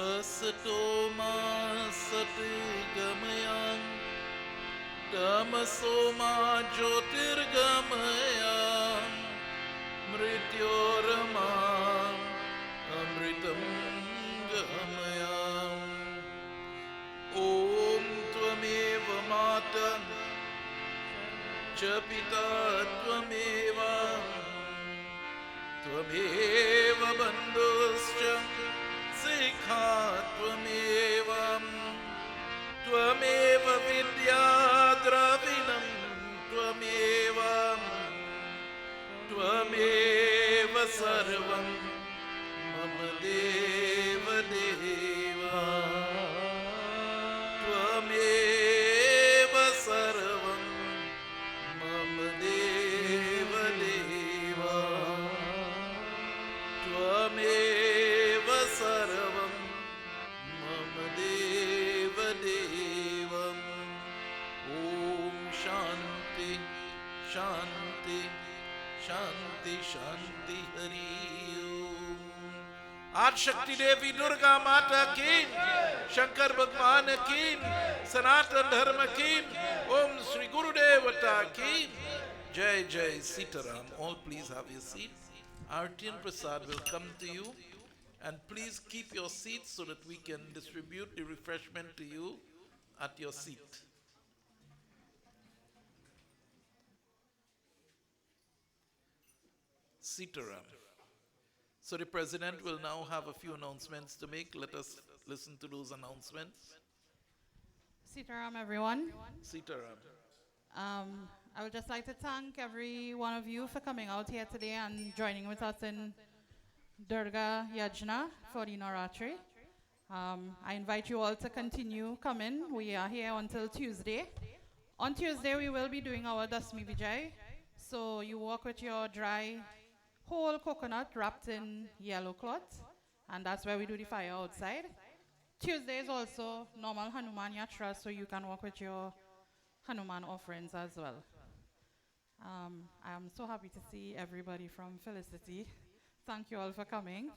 Asato ma satgamaya tamaso ma jyotirgamaya mrityorama amritam gamaya. Om tvameva mata cha pita tvameva tvameva bandhuscha sikha tvameva tvameva vidya dravinam tvameva tvameva sarvam mama deva deva tvameva sarvam mama deva deva tvameva sarvam mama deva devam. Om shanti shanti shanti shanti hari om. आज शक्ति देवी दुर्गा माता की, शंकर भगवान की, सनातन धर्म की, ओम श्री गुरुदेवता की जय जय Sitaram. All please have your seats. Arti and Prasad will come to you, and please keep your seats so that we can distribute the refreshment to you at your seat. Sitaram. So the president will now have a few announcements to make. Let us listen to those announcements. Sitaram, everyone. Sitaram. I would just like to thank every one of you for coming out here today and joining with us in Durga Yajna for the Navraatri. I invite you all to continue coming. We are here until Tuesday. On Tuesday, we will be doing our Dasmi Vijay. So you walk with your dry whole coconut wrapped in yellow cloth, and that's where we do the fire outside. Tuesday is also normal Hanuman Yatra, so you can walk with your Hanuman offerings as well. I am so happy to see everybody from Felicity. Thank you all for coming.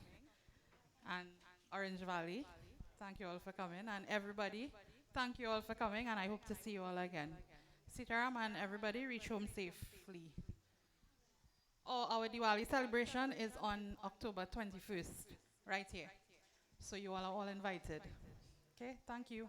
And Orange Valley, thank you all for coming. And everybody, thank you all for coming, and I hope to see you all again. Sitaram and everybody reach home safely. Oh, our Diwali celebration is on October 21st, right here. So you all are all invited. Okay, thank you.